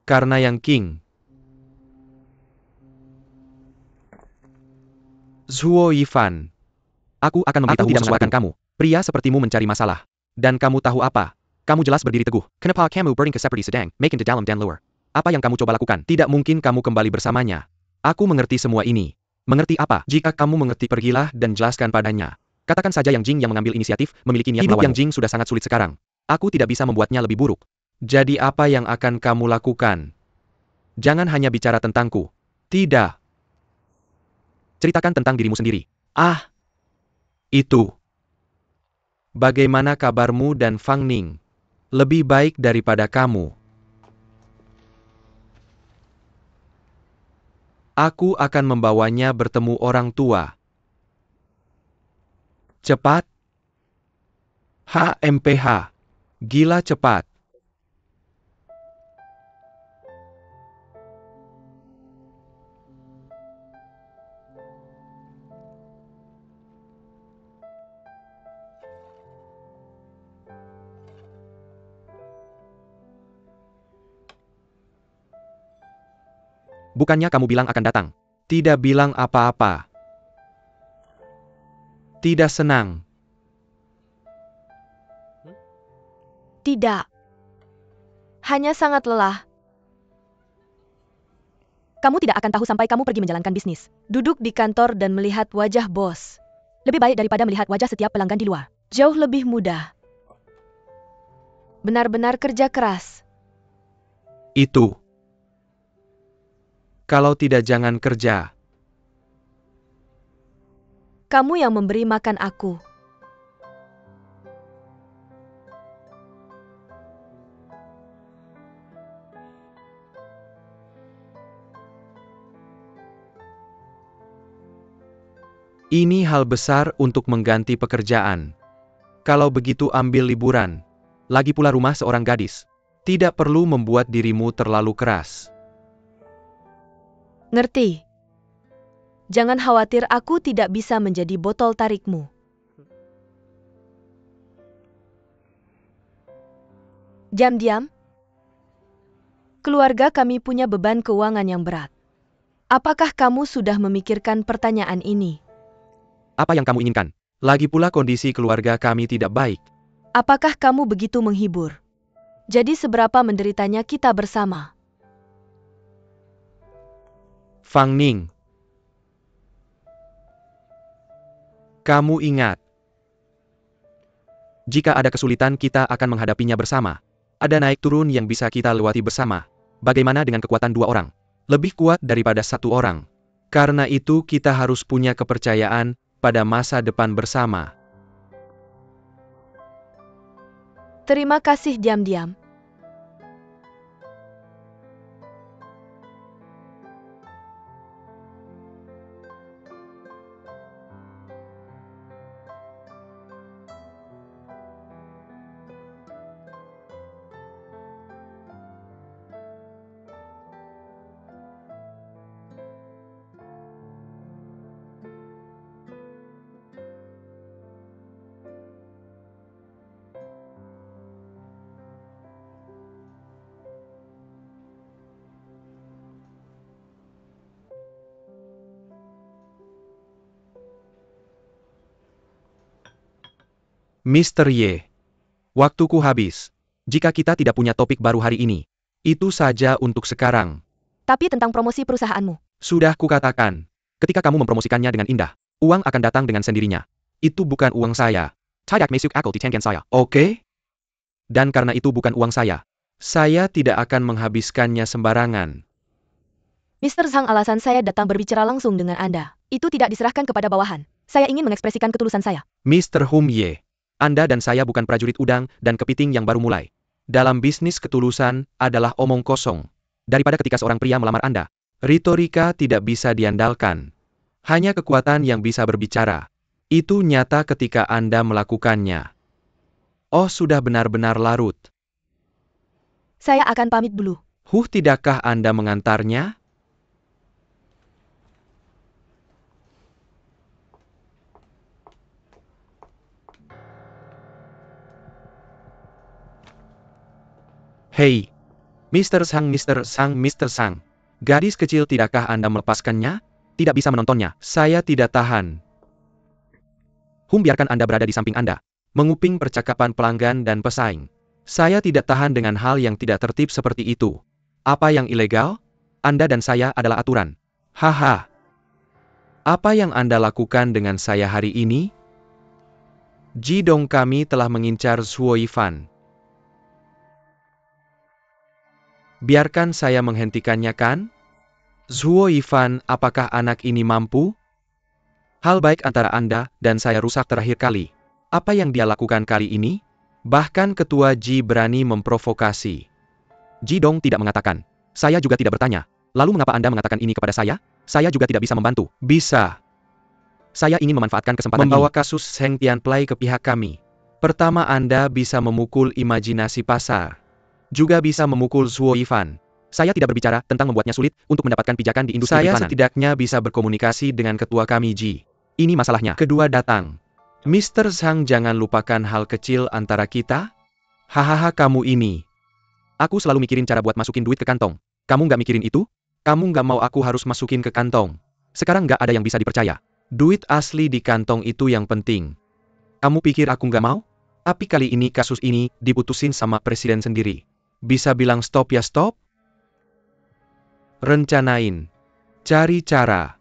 Karena yang King. Zhuo Yifan. Aku akan memberitahumu sesuatu kamu. Pria sepertimu mencari masalah. Dan kamu tahu apa? Kamu jelas berdiri teguh. Kenapa kamu berdiri ke seperti sedang, makin di dalam dan luar? Apa yang kamu coba lakukan? Tidak mungkin kamu kembali bersamanya. Aku mengerti semua ini. Mengerti apa? Jika kamu mengerti, pergilah dan jelaskan padanya. Katakan saja Yang Jing yang mengambil inisiatif, memiliki niat melawanmu. Hidup Yang Jing sudah sangat sulit sekarang. Aku tidak bisa membuatnya lebih buruk. Jadi apa yang akan kamu lakukan? Jangan hanya bicara tentangku. Tidak. Ceritakan tentang dirimu sendiri. Ah. Itu. Bagaimana kabarmu dan Fang Ning? Lebih baik daripada kamu. Aku akan membawanya bertemu orang tua. Cepat. HMPH. Gila cepat. Bukannya kamu bilang akan datang? Tidak bilang apa-apa. Tidak senang. Tidak. Hanya sangat lelah. Kamu tidak akan tahu sampai kamu pergi menjalankan bisnis. Duduk di kantor dan melihat wajah bos. Lebih baik daripada melihat wajah setiap pelanggan di luar. Jauh lebih mudah. Benar-benar kerja keras. Itu. Kalau tidak jangan kerja. Kamu yang memberi makan aku. Ini hal besar untuk mengganti pekerjaan. Kalau begitu ambil liburan. Lagi pula rumah seorang gadis. Tidak perlu membuat dirimu terlalu keras. Ngerti? Jangan khawatir, aku tidak bisa menjadi botol tarikmu. Diam-diam. Keluarga kami punya beban keuangan yang berat. Apakah kamu sudah memikirkan pertanyaan ini? Apa yang kamu inginkan? Lagi pula kondisi keluarga kami tidak baik. Apakah kamu begitu menghibur? Jadi seberapa menderitanya kita bersama? Fang Ning. Kamu ingat. Jika ada kesulitan kita akan menghadapinya bersama. Ada naik turun yang bisa kita lewati bersama. Bagaimana dengan kekuatan dua orang? Lebih kuat daripada satu orang. Karena itu kita harus punya kepercayaan pada masa depan bersama. Terima kasih diam-diam. Mr. Ye. Waktuku habis. Jika kita tidak punya topik baru hari ini, itu saja untuk sekarang. Tapi tentang promosi perusahaanmu. Sudah kukatakan, ketika kamu mempromosikannya dengan indah, uang akan datang dengan sendirinya. Itu bukan uang saya. Tidak masuk akal di tangkian saya. Oke? Dan karena itu bukan uang saya tidak akan menghabiskannya sembarangan. Mr. Zhang, alasan saya datang berbicara langsung dengan Anda. Itu tidak diserahkan kepada bawahan. Saya ingin mengekspresikan ketulusan saya. Mr. Hum Ye, Anda dan saya bukan prajurit udang dan kepiting yang baru mulai. Dalam bisnis ketulusan adalah omong kosong. Daripada ketika seorang pria melamar Anda, retorika tidak bisa diandalkan. Hanya kekuatan yang bisa berbicara. Itu nyata ketika Anda melakukannya. Oh, sudah benar-benar larut. Saya akan pamit dulu. Tidakkah Anda mengantarnya? Hei, Mr. Sang, Mr. Sang, Mr. Sang. Gadis kecil, tidakkah Anda melepaskannya? Tidak bisa menontonnya. Saya tidak tahan. Biarkan Anda berada di samping Anda, menguping percakapan pelanggan dan pesaing. Saya tidak tahan dengan hal yang tidak tertib seperti itu. Apa yang ilegal? Anda dan saya adalah aturan. Haha. Apa yang Anda lakukan dengan saya hari ini? Jidong, kami telah mengincar Zhuo Yifan. Biarkan saya menghentikannya, kan? Zhuo Yifan, apakah anak ini mampu? Hal baik antara Anda dan saya rusak terakhir kali. Apa yang dia lakukan kali ini? Bahkan Ketua Ji berani memprovokasi. Jidong tidak mengatakan. Saya juga tidak bertanya. Lalu mengapa Anda mengatakan ini kepada saya? Saya juga tidak bisa membantu. Bisa. Saya ingin memanfaatkan kesempatan membawa kasus Zheng Tianplai ke pihak kami. Pertama, Anda bisa memukul imajinasi pasar. Juga bisa memukul Zhuo Yifan. Saya tidak berbicara tentang membuatnya sulit untuk mendapatkan pijakan di industri periklanan. Saya setidaknya bisa berkomunikasi dengan ketua kami, Ji. Ini masalahnya. Kedua datang. Mr. Zhang, jangan lupakan hal kecil antara kita. Hahaha, kamu ini. Aku selalu mikirin cara buat masukin duit ke kantong. Kamu nggak mikirin itu? Kamu nggak mau aku harus masukin ke kantong. Sekarang nggak ada yang bisa dipercaya. Duit asli di kantong itu yang penting. Kamu pikir aku nggak mau? Tapi kali ini kasus ini diputusin sama presiden sendiri. Bisa bilang stop ya stop? Rencanain. Cari cara.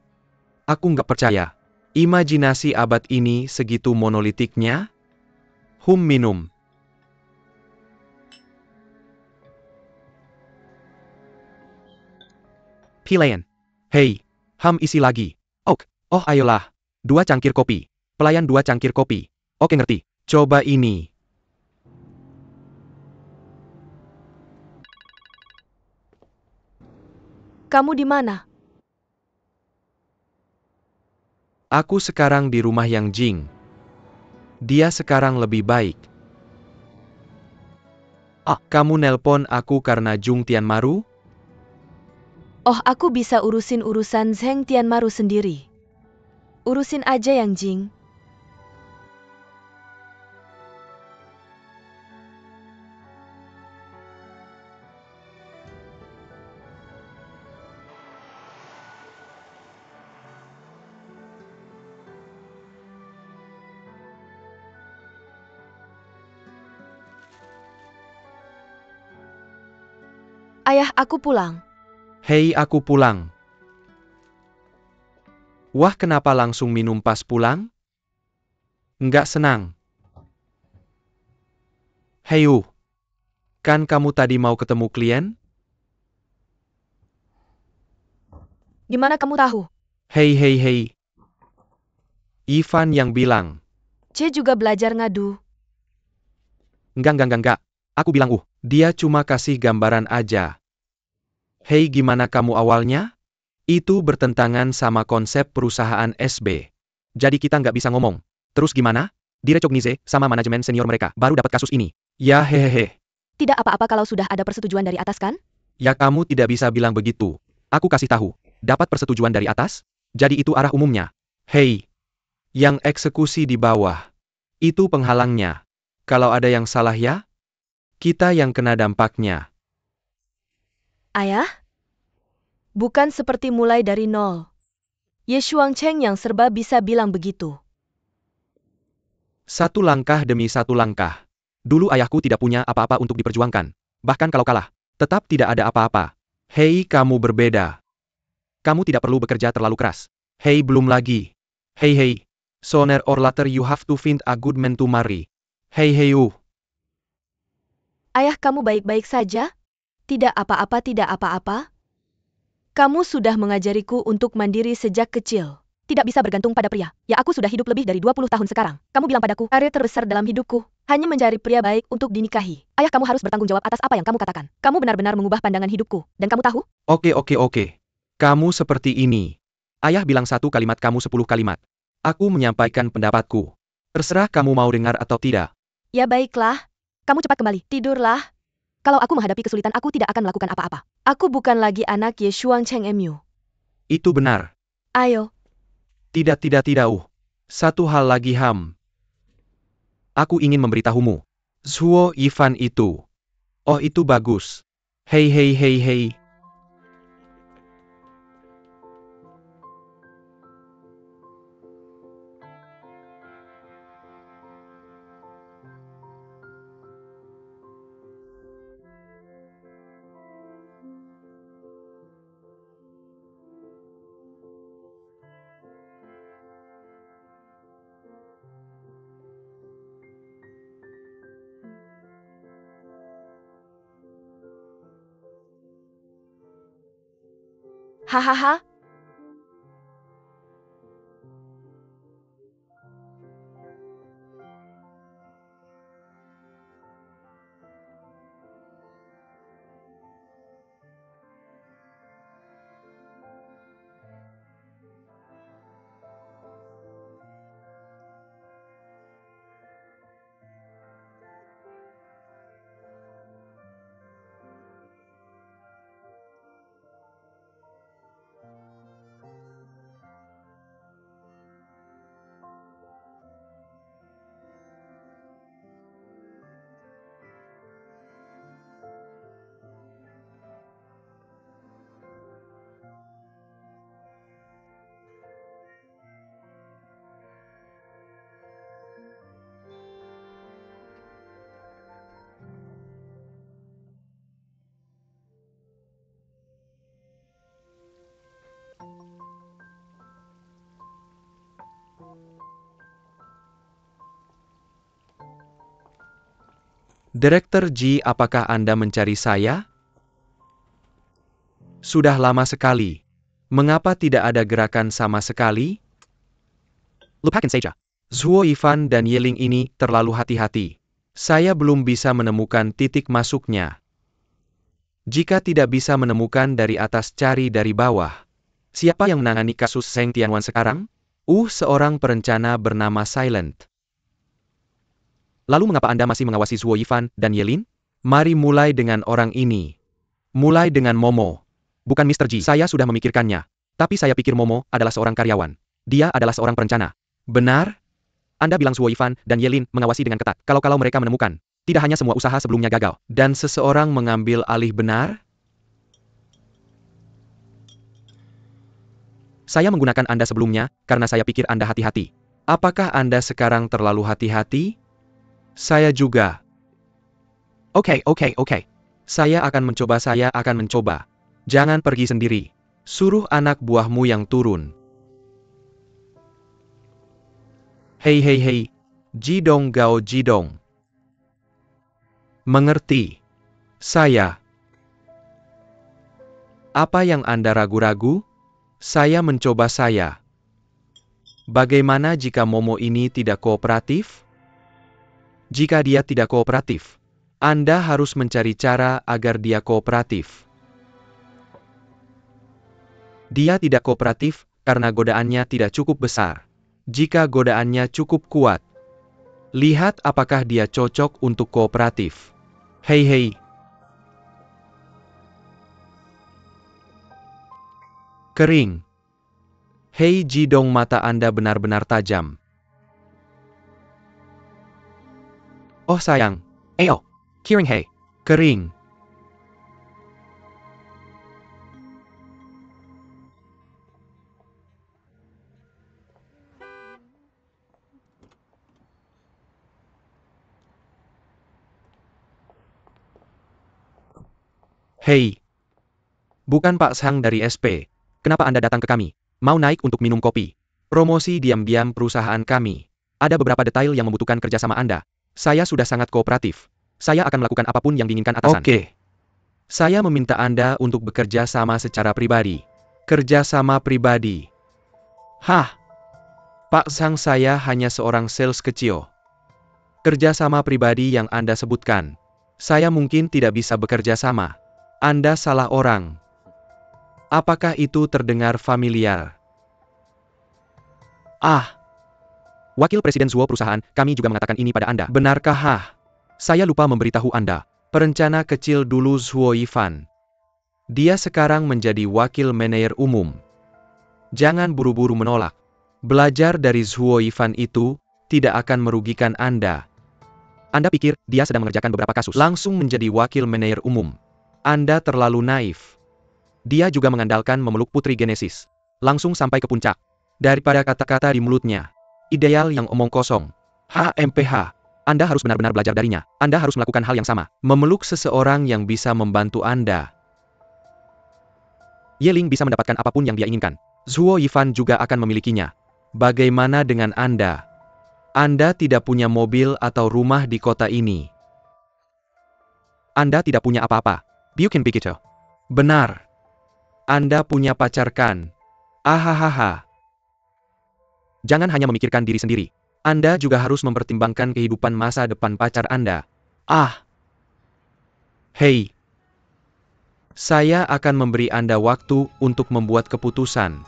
Aku nggak percaya. Imajinasi abad ini segitu monolitiknya? Minum. Pilihan. Hei, isi lagi. Oh ayolah. 2 cangkir kopi. Pelayan 2 cangkir kopi. Oke, ngerti. Coba ini. Kamu di mana? Aku sekarang di rumah Yang Jing. Dia sekarang lebih baik. Kamu nelpon aku karena Jung Tianmaru? Oh, aku bisa urusin urusan Zheng Tianmaru sendiri. Urusin aja Yang Jing. Ayah, aku pulang. Hei, aku pulang. Wah, kenapa langsung minum pas pulang? Nggak senang. Hei, kan kamu tadi mau ketemu klien? Gimana kamu tahu? Hei. Ivan yang bilang. C juga belajar ngadu. Enggak. Aku bilang, dia cuma kasih gambaran aja. Hei, gimana kamu awalnya? Itu bertentangan sama konsep perusahaan SB. Jadi kita nggak bisa ngomong. Terus gimana? Direcognize sama manajemen senior mereka baru dapat kasus ini. Ya hehehe. Tidak apa-apa kalau sudah ada persetujuan dari atas, kan? Ya, kamu tidak bisa bilang begitu. Aku kasih tahu. Dapat persetujuan dari atas? Jadi itu arah umumnya. Hei. Yang eksekusi di bawah. Itu penghalangnya. Kalau ada yang salah ya? Kita yang kena dampaknya. Ayah? Bukan seperti mulai dari nol. Ye Shuangcheng yang serba bisa bilang begitu. Satu langkah demi satu langkah. Dulu ayahku tidak punya apa-apa untuk diperjuangkan. Bahkan kalau kalah, tetap tidak ada apa-apa. Hei, kamu berbeda. Kamu tidak perlu bekerja terlalu keras. Hei, belum lagi. Hei hei. Sooner or later you have to find a good man to marry. Hei hei. Ayah kamu baik-baik saja? Tidak apa-apa, tidak apa-apa. Kamu sudah mengajariku untuk mandiri sejak kecil. Tidak bisa bergantung pada pria. Ya, aku sudah hidup lebih dari 20 tahun sekarang. Kamu bilang padaku, karir terbesar dalam hidupku hanya mencari pria baik untuk dinikahi. Ayah kamu harus bertanggung jawab atas apa yang kamu katakan. Kamu benar-benar mengubah pandangan hidupku. Dan kamu tahu? Oke. Kamu seperti ini. Ayah bilang satu kalimat, kamu 10 kalimat. Aku menyampaikan pendapatku. Terserah kamu mau dengar atau tidak. Ya baiklah. Kamu cepat kembali. Tidurlah. Kalau aku menghadapi kesulitan, aku tidak akan melakukan apa-apa. Aku bukan lagi anak Ye Shuang Cheng Mu. Itu benar. Ayo. Tidak. Satu hal lagi Ham. Aku ingin memberitahumu. Zhuo Yifan itu. Oh, itu bagus. Hei. Hahaha. Direktur Ji, apakah Anda mencari saya? Sudah lama sekali. Mengapa tidak ada gerakan sama sekali? Lupakan saja. Zhuo Yifan dan Yeling ini terlalu hati-hati. Saya belum bisa menemukan titik masuknya. Jika tidak bisa menemukan dari atas, cari dari bawah. Siapa yang menangani kasus Zheng Tianwan sekarang? Seorang perencana bernama Silent. Lalu mengapa Anda masih mengawasi Zhuo Yifan dan Yelin? Mari mulai dengan orang ini. Mulai dengan Momo. Bukan Mr. Ji. Saya sudah memikirkannya. Tapi saya pikir Momo adalah seorang karyawan. Dia adalah seorang perencana. Benar? Anda bilang Zhuo Yifan dan Yelin mengawasi dengan ketat. Kalau mereka menemukan, tidak hanya semua usaha sebelumnya gagal, dan seseorang mengambil alih, benar? Saya menggunakan Anda sebelumnya, karena saya pikir Anda hati-hati. Apakah Anda sekarang terlalu hati-hati? Saya juga. Oke. Saya akan mencoba. Jangan pergi sendiri. Suruh anak buahmu yang turun. Hei. Jidong Gao Jidong. Mengerti. Saya. Apa yang Anda ragu-ragu? Saya mencoba saya. Bagaimana jika Momo ini tidak kooperatif? Jika dia tidak kooperatif, Anda harus mencari cara agar dia kooperatif. Dia tidak kooperatif karena godaannya tidak cukup besar. Jika godaannya cukup kuat, lihat apakah dia cocok untuk kooperatif. Hei. Kering. Hei Jidong, mata Anda benar-benar tajam. Oh sayang. Kering hei. Kering. Hei, bukan Pak Sang dari SP. Kenapa Anda datang ke kami? Mau naik untuk minum kopi? Promosi diam-diam perusahaan kami. Ada beberapa detail yang membutuhkan kerjasama Anda. Saya sudah sangat kooperatif. Saya akan melakukan apapun yang diinginkan atasan. Oke. Saya meminta Anda untuk bekerja sama secara pribadi. Kerja sama pribadi. Hah? Pak Sang, saya hanya seorang sales kecil. Kerja sama pribadi yang Anda sebutkan. Saya mungkin tidak bisa bekerja sama. Anda salah orang. Apakah itu terdengar familiar? Ah. Wakil Presiden Zuo perusahaan, kami juga mengatakan ini pada Anda. Benarkah? Hah? Saya lupa memberitahu Anda. Perencana kecil dulu Zuo Yifan. Dia sekarang menjadi wakil manajer umum. Jangan buru-buru menolak. Belajar dari Zuo Yifan itu tidak akan merugikan Anda. Anda pikir dia sedang mengerjakan beberapa kasus, langsung menjadi wakil manajer umum. Anda terlalu naif. Dia juga mengandalkan memeluk Putri Genesis. Langsung sampai ke puncak. Daripada kata-kata di mulutnya. Ideal yang omong kosong. HMPH. Anda harus benar-benar belajar darinya. Anda harus melakukan hal yang sama. Memeluk seseorang yang bisa membantu Anda. Ye Ling bisa mendapatkan apapun yang dia inginkan. Zuo Yifan juga akan memilikinya. Bagaimana dengan Anda? Anda tidak punya mobil atau rumah di kota ini. Anda tidak punya apa-apa. Bukan begitu? Benar. Anda punya pacar kan? Ahahaha. Jangan hanya memikirkan diri sendiri. Anda juga harus mempertimbangkan kehidupan masa depan pacar Anda. Ah. Hei. Saya akan memberi Anda waktu untuk membuat keputusan.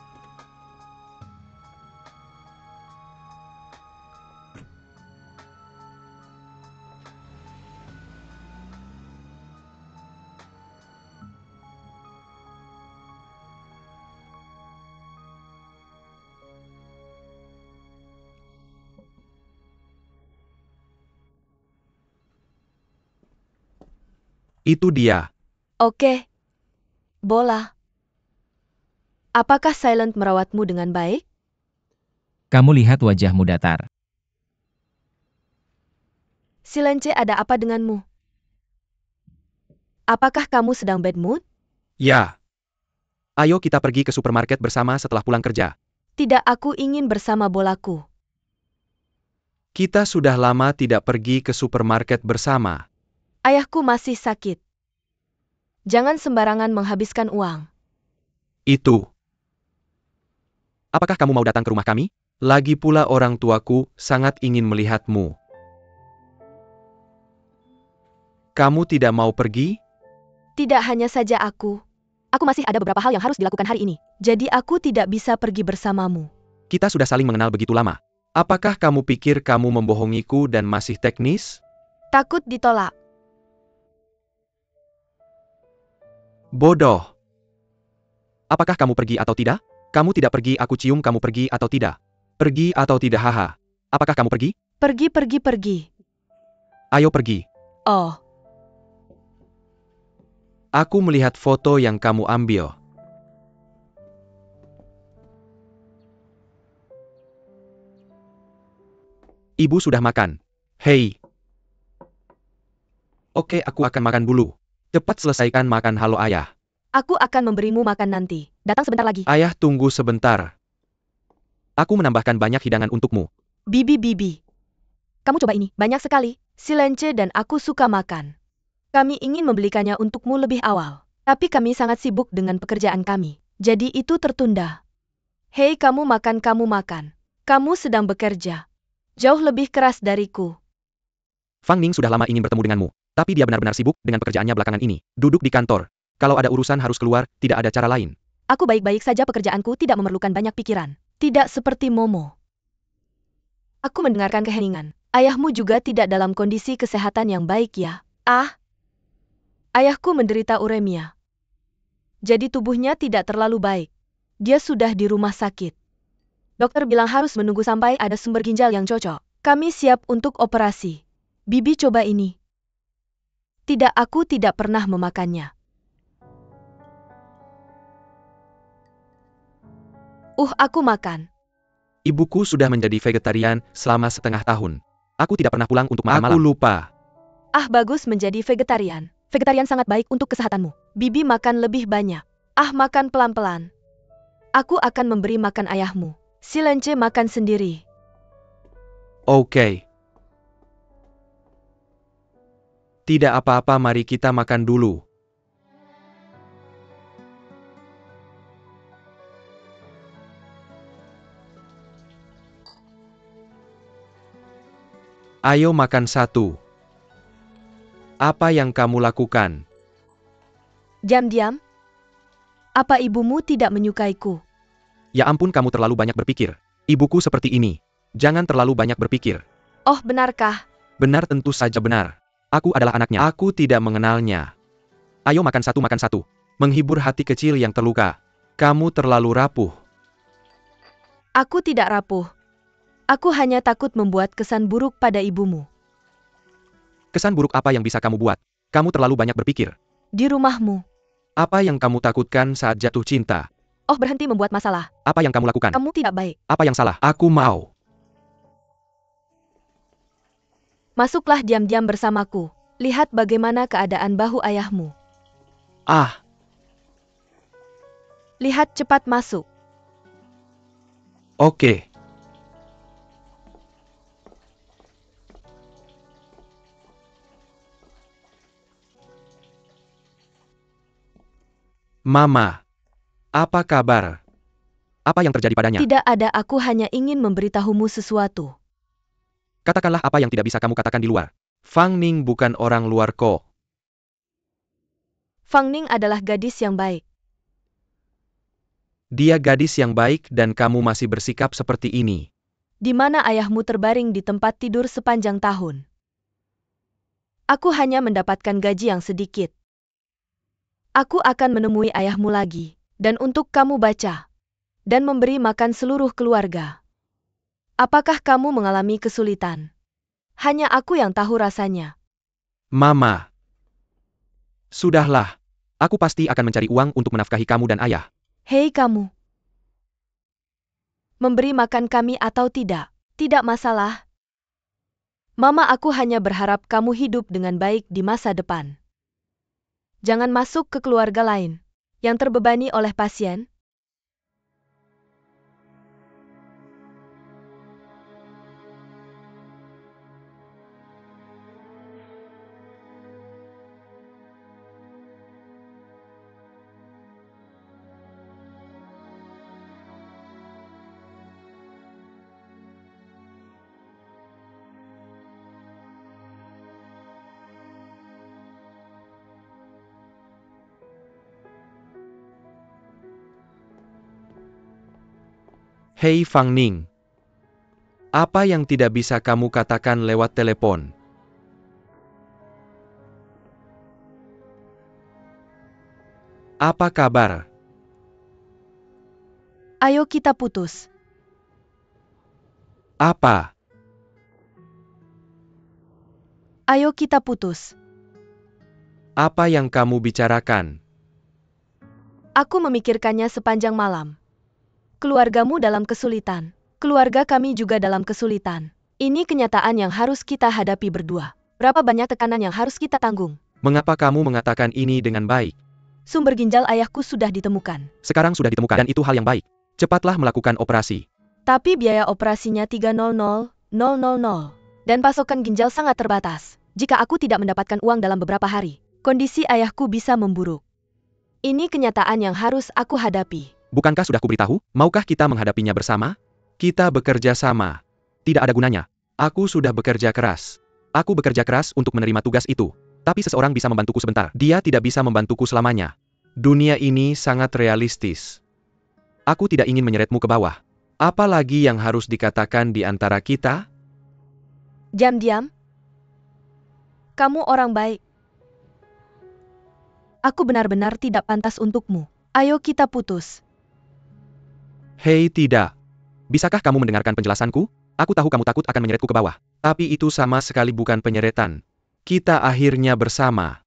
Itu dia. Oke. Bola. Apakah Silent merawatmu dengan baik? Kamu lihat wajahmu datar. Silence, ada apa denganmu? Apakah kamu sedang bad mood? Ya. Ayo kita pergi ke supermarket bersama setelah pulang kerja. Tidak, aku ingin bersama bolaku. Kita sudah lama tidak pergi ke supermarket bersama. Ayahku masih sakit. Jangan sembarangan menghabiskan uang. Itu. Apakah kamu mau datang ke rumah kami? Lagi pula orang tuaku sangat ingin melihatmu. Kamu tidak mau pergi? Tidak hanya saja aku. Aku masih ada beberapa hal yang harus dilakukan hari ini. Jadi aku tidak bisa pergi bersamamu. Kita sudah saling mengenal begitu lama. Apakah kamu pikir kamu membohongiku dan masih teknis? Takut ditolak. Bodoh. Apakah kamu pergi atau tidak? Kamu tidak pergi, aku cium kamu pergi atau tidak? Pergi atau tidak, haha. Apakah kamu pergi? Pergi. Ayo pergi. Oh. Aku melihat foto yang kamu ambil. Ibu sudah makan. Hei. Oke, aku akan makan dulu. Cepat selesaikan makan. Halo ayah. Aku akan memberimu makan nanti. Datang sebentar lagi. Ayah, tunggu sebentar. Aku menambahkan banyak hidangan untukmu. Bibi. Kamu coba ini, banyak sekali. Silence dan aku suka makan. Kami ingin membelikannya untukmu lebih awal. Tapi kami sangat sibuk dengan pekerjaan kami. Jadi itu tertunda. Hei, kamu makan. Kamu sedang bekerja. Jauh lebih keras dariku. Fang Ning sudah lama ingin bertemu denganmu. Tapi dia benar-benar sibuk dengan pekerjaannya belakangan ini. Duduk di kantor. Kalau ada urusan harus keluar, tidak ada cara lain. Aku baik-baik saja, pekerjaanku tidak memerlukan banyak pikiran. Tidak seperti Momo. Aku mendengarkan keheningan. Ayahmu juga tidak dalam kondisi kesehatan yang baik ya? Ah. Ayahku menderita uremia. Jadi tubuhnya tidak terlalu baik. Dia sudah di rumah sakit. Dokter bilang harus menunggu sampai ada sumber ginjal yang cocok. Kami siap untuk operasi. Bibi, coba ini. Tidak, aku tidak pernah memakannya. Aku makan. Ibuku sudah menjadi vegetarian selama setengah tahun. Aku tidak pernah pulang untuk makan malam. Aku lupa. Ah, bagus menjadi vegetarian. Vegetarian sangat baik untuk kesehatanmu. Bibi makan lebih banyak. Ah, makan pelan-pelan. Aku akan memberi makan ayahmu. Si Lence makan sendiri. Oke. Tidak apa-apa, mari kita makan dulu. Ayo makan satu. Apa yang kamu lakukan? Diam-diam. Apa ibumu tidak menyukaiku? Ya ampun, kamu terlalu banyak berpikir. Ibuku seperti ini. Jangan terlalu banyak berpikir. Oh, benarkah? Benar, tentu saja benar. Aku adalah anaknya. Aku tidak mengenalnya. Ayo makan satu. Menghibur hati kecil yang terluka. Kamu terlalu rapuh. Aku tidak rapuh. Aku hanya takut membuat kesan buruk pada ibumu. Kesan buruk apa yang bisa kamu buat? Kamu terlalu banyak berpikir. Di rumahmu. Apa yang kamu takutkan saat jatuh cinta? Oh, berhenti membuat masalah. Apa yang kamu lakukan? Kamu tidak baik. Apa yang salah? Aku mau. Masuklah diam-diam bersamaku. Lihat bagaimana keadaan bahu ayahmu. Ah, Lihat, cepat masuk. oke. Mama, apa kabar? Apa yang terjadi padanya? Tidak ada, aku hanya ingin memberitahumu sesuatu. Katakanlah apa yang tidak bisa kamu katakan di luar. Fang Ning bukan orang luar kok. Fang Ning adalah gadis yang baik. Dia gadis yang baik dan kamu masih bersikap seperti ini. Di mana ayahmu terbaring di tempat tidur sepanjang tahun. Aku hanya mendapatkan gaji yang sedikit. Aku akan menemui ayahmu lagi, dan untuk kamu baca, dan memberi makan seluruh keluarga. Apakah kamu mengalami kesulitan? Hanya aku yang tahu rasanya. Mama. Sudahlah. Aku pasti akan mencari uang untuk menafkahi kamu dan ayah. Hei kamu. Memberi makan kami atau tidak, tidak masalah. Mama, aku hanya berharap kamu hidup dengan baik di masa depan. Jangan masuk ke keluarga lain yang terbebani oleh pasien. Hei Fang Ning. Apa yang tidak bisa kamu katakan lewat telepon? Apa kabar? Ayo kita putus. Apa? Ayo kita putus. Apa yang kamu bicarakan? Aku memikirkannya sepanjang malam. Keluargamu dalam kesulitan. Keluarga kami juga dalam kesulitan. Ini kenyataan yang harus kita hadapi berdua. Berapa banyak tekanan yang harus kita tanggung? Mengapa kamu mengatakan ini dengan baik? Sumber ginjal ayahku sudah ditemukan. Sekarang sudah ditemukan dan itu hal yang baik. Cepatlah melakukan operasi. Tapi biaya operasinya 300.000 dan pasokan ginjal sangat terbatas. Jika aku tidak mendapatkan uang dalam beberapa hari, kondisi ayahku bisa memburuk. Ini kenyataan yang harus aku hadapi. Bukankah sudah kuberitahu? Maukah kita menghadapinya bersama? Kita bekerja sama. Tidak ada gunanya. Aku sudah bekerja keras. Aku bekerja keras untuk menerima tugas itu. Tapi seseorang bisa membantuku sebentar. Dia tidak bisa membantuku selamanya. Dunia ini sangat realistis. Aku tidak ingin menyeretmu ke bawah. Apa lagi yang harus dikatakan di antara kita? Diam-diam. Kamu orang baik. Aku benar-benar tidak pantas untukmu. Ayo kita putus. Hei, tidak. Bisakah kamu mendengarkan penjelasanku? Aku tahu kamu takut akan menyeretku ke bawah. Tapi itu sama sekali bukan penyeretan. Kita akhirnya bersama.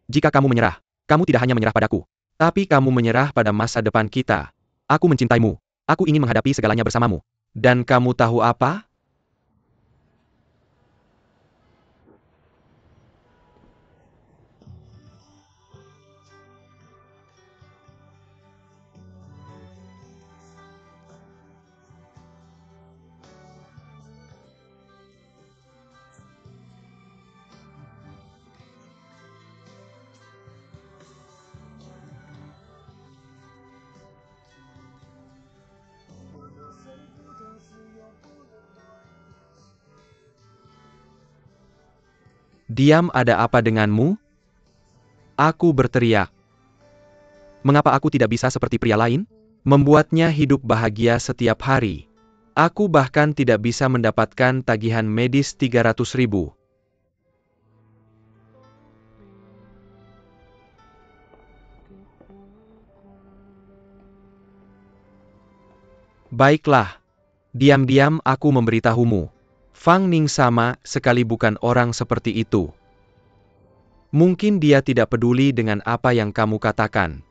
Jika kamu menyerah, kamu tidak hanya menyerah padaku. Tapi kamu menyerah pada masa depan kita. Aku mencintaimu. Aku ingin menghadapi segalanya bersamamu. Dan kamu tahu apa? Diam, ada apa denganmu? Aku berteriak. Mengapa aku tidak bisa seperti pria lain? Membuatnya hidup bahagia setiap hari. Aku bahkan tidak bisa mendapatkan tagihan medis 300.000. Baiklah. Diam-diam aku memberitahumu. Fang Ning sama sekali bukan orang seperti itu. Mungkin dia tidak peduli dengan apa yang kamu katakan.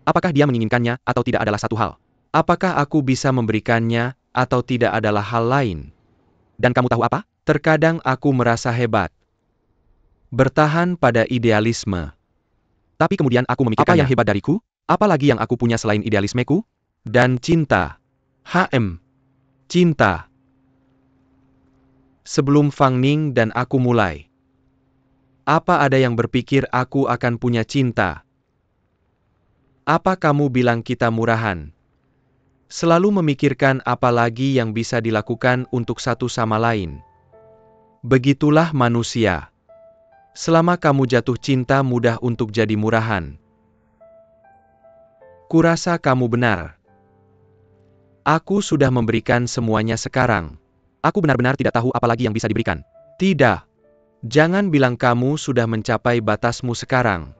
Apakah dia menginginkannya atau tidak adalah satu hal. Apakah aku bisa memberikannya atau tidak adalah hal lain. Dan kamu tahu apa? Terkadang aku merasa hebat. Bertahan pada idealisme. Tapi kemudian aku memikirkannya. Apa yang hebat dariku? Apalagi yang aku punya selain idealismeku? Dan cinta. Cinta. Sebelum Fang Ning dan aku mulai. Apa ada yang berpikir aku akan punya cinta? Apa kamu bilang kita murahan? Selalu memikirkan apa lagi yang bisa dilakukan untuk satu sama lain. Begitulah manusia. Selama kamu jatuh cinta mudah untuk jadi murahan. Kurasa kamu benar. Aku sudah memberikan semuanya sekarang. Aku benar-benar tidak tahu apa lagi yang bisa diberikan. Tidak. Jangan bilang kamu sudah mencapai batasmu sekarang.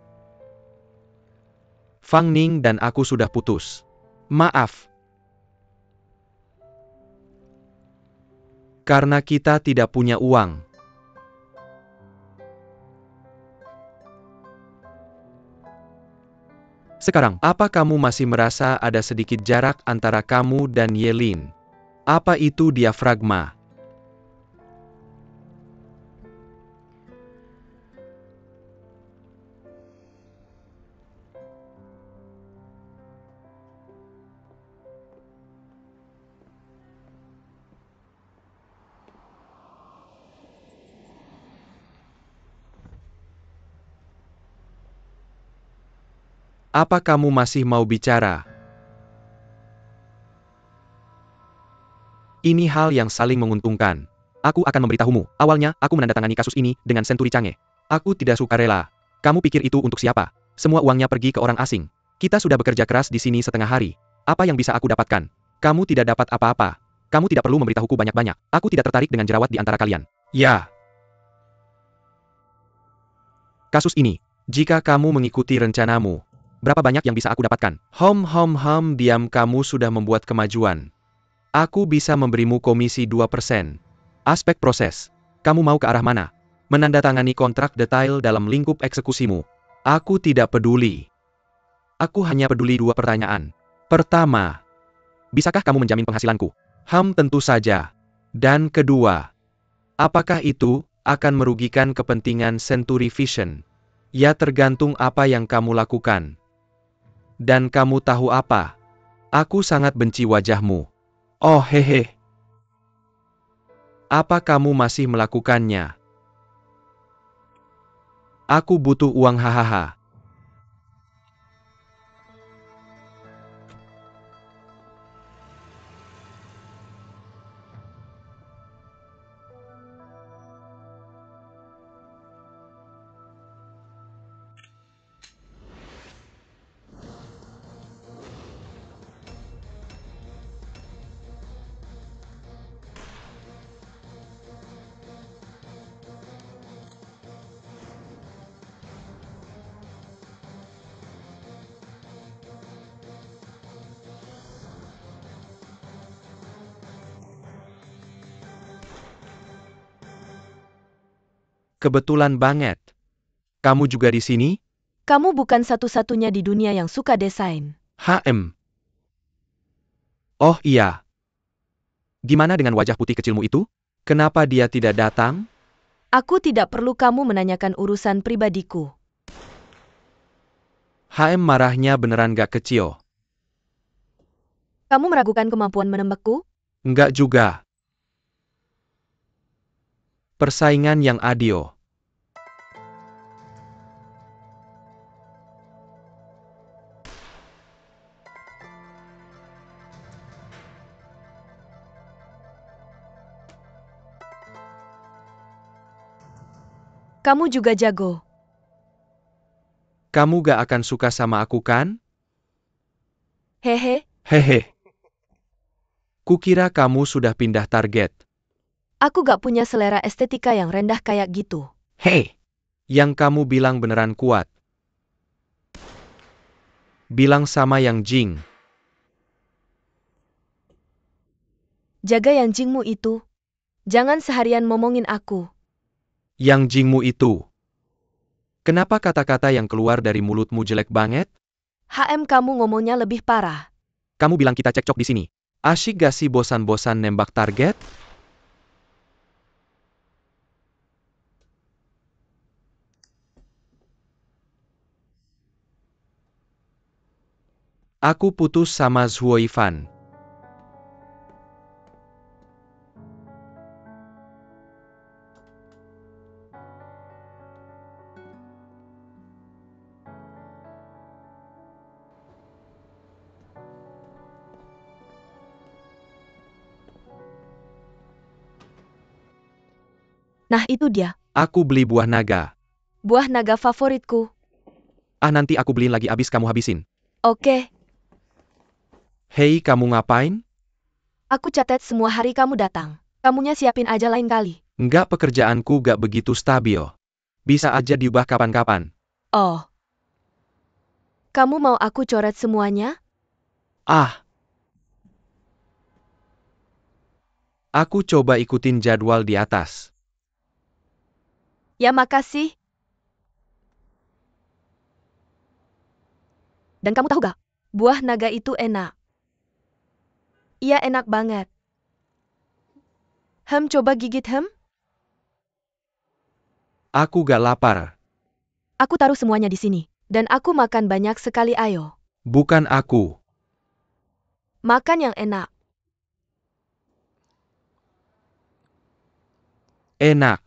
Fang Ning dan aku sudah putus. Maaf. Karena kita tidak punya uang. Sekarang, apa kamu masih merasa ada sedikit jarak antara kamu dan Yelin? Apa itu diafragma? Apa kamu masih mau bicara? Ini hal yang saling menguntungkan. Aku akan memberitahumu. Awalnya, aku menandatangani kasus ini dengan Senturi Change. Aku tidak suka rela. Kamu pikir itu untuk siapa? Semua uangnya pergi ke orang asing. Kita sudah bekerja keras di sini setengah hari. Apa yang bisa aku dapatkan? Kamu tidak dapat apa-apa. Kamu tidak perlu memberitahuku banyak-banyak. Aku tidak tertarik dengan jerawat di antara kalian. Ya. Kasus ini. Jika kamu mengikuti rencanamu, berapa banyak yang bisa aku dapatkan? Diam, kamu sudah membuat kemajuan. Aku bisa memberimu komisi 2%. Aspek proses. Kamu mau ke arah mana? Menandatangani kontrak detail dalam lingkup eksekusimu. Aku tidak peduli. Aku hanya peduli dua pertanyaan. Pertama, bisakah kamu menjamin penghasilanku? Tentu saja. Dan kedua, apakah itu akan merugikan kepentingan Century Vision? Ya, tergantung apa yang kamu lakukan. Dan kamu tahu apa? Aku sangat benci wajahmu. Oh hehe. Apa kamu masih melakukannya? Aku butuh uang, hahaha. Kebetulan banget. Kamu juga di sini? Kamu bukan satu-satunya di dunia yang suka desain. Oh iya. Gimana dengan wajah putih kecilmu itu? Kenapa dia tidak datang? Aku tidak perlu kamu menanyakan urusan pribadiku. Marahnya beneran gak kecil. Kamu meragukan kemampuan menembakku? Enggak juga. Persaingan yang adil. Kamu juga jago. Kamu gak akan suka sama aku kan? Hehe, Hehe. Kukira kamu sudah pindah target. aku gak punya selera estetika yang rendah kayak gitu. Hei! Yang kamu bilang beneran kuat. Bilang sama Yang Jing. Jaga yang jingmu itu. Jangan seharian ngomongin aku. Yang Jingmu itu. Kenapa kata-kata yang keluar dari mulutmu jelek banget? Kamu ngomongnya lebih parah. Kamu bilang kita cekcok di sini. Asyik gak sih bosan-bosan nembak target? Aku putus sama Zhuo Yifan. Nah itu dia, Aku beli buah naga. buah naga favoritku. Nanti aku beliin lagi abis kamu habisin. Oke, Hei, kamu ngapain? aku catat semua hari kamu datang. Kamunya siapin aja lain kali. Enggak, pekerjaanku gak begitu stabil. Bisa aja diubah kapan-kapan. Oh. Kamu mau aku coret semuanya? Ah. Aku coba ikutin jadwal di atas. Ya makasih. Dan kamu tahu gak? Buah naga itu enak. Iya enak banget. Coba gigit Aku gak lapar. Aku taruh semuanya di sini. Dan aku makan banyak sekali ayo. Bukan aku. Makan yang enak. Enak.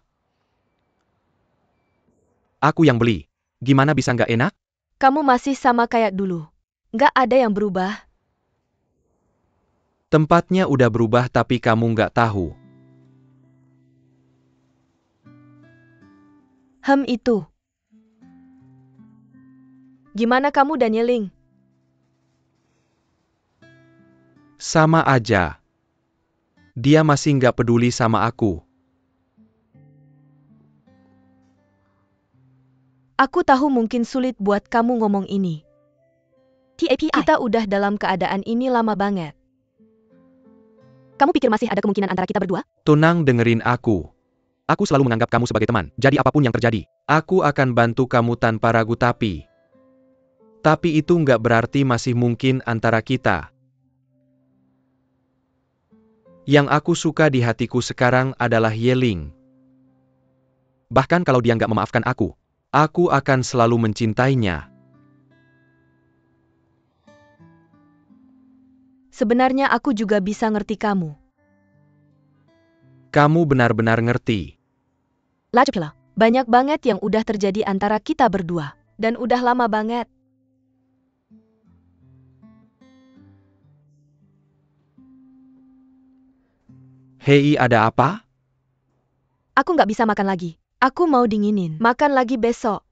Aku yang beli. Gimana bisa nggak enak? Kamu masih sama kayak dulu. Nggak ada yang berubah. Tempatnya udah berubah tapi kamu nggak tahu. Itu. Gimana kamu dan Yeling? Sama aja. Dia masih nggak peduli sama aku. Aku tahu mungkin sulit buat kamu ngomong ini. Kita udah dalam keadaan ini lama banget. Kamu pikir masih ada kemungkinan antara kita berdua? Tenang, dengerin aku. Aku selalu menganggap kamu sebagai teman, jadi apapun yang terjadi, aku akan bantu kamu tanpa ragu tapi itu nggak berarti masih mungkin antara kita. Yang aku suka di hatiku sekarang adalah Yeling. Bahkan kalau dia nggak memaafkan aku akan selalu mencintainya. Sebenarnya aku juga bisa ngerti kamu. Kamu benar-benar ngerti. Lacuklah, banyak banget yang udah terjadi antara kita berdua. Dan udah lama banget. Hei, ada apa? Aku nggak bisa makan lagi. Aku mau dinginin. Makan lagi besok.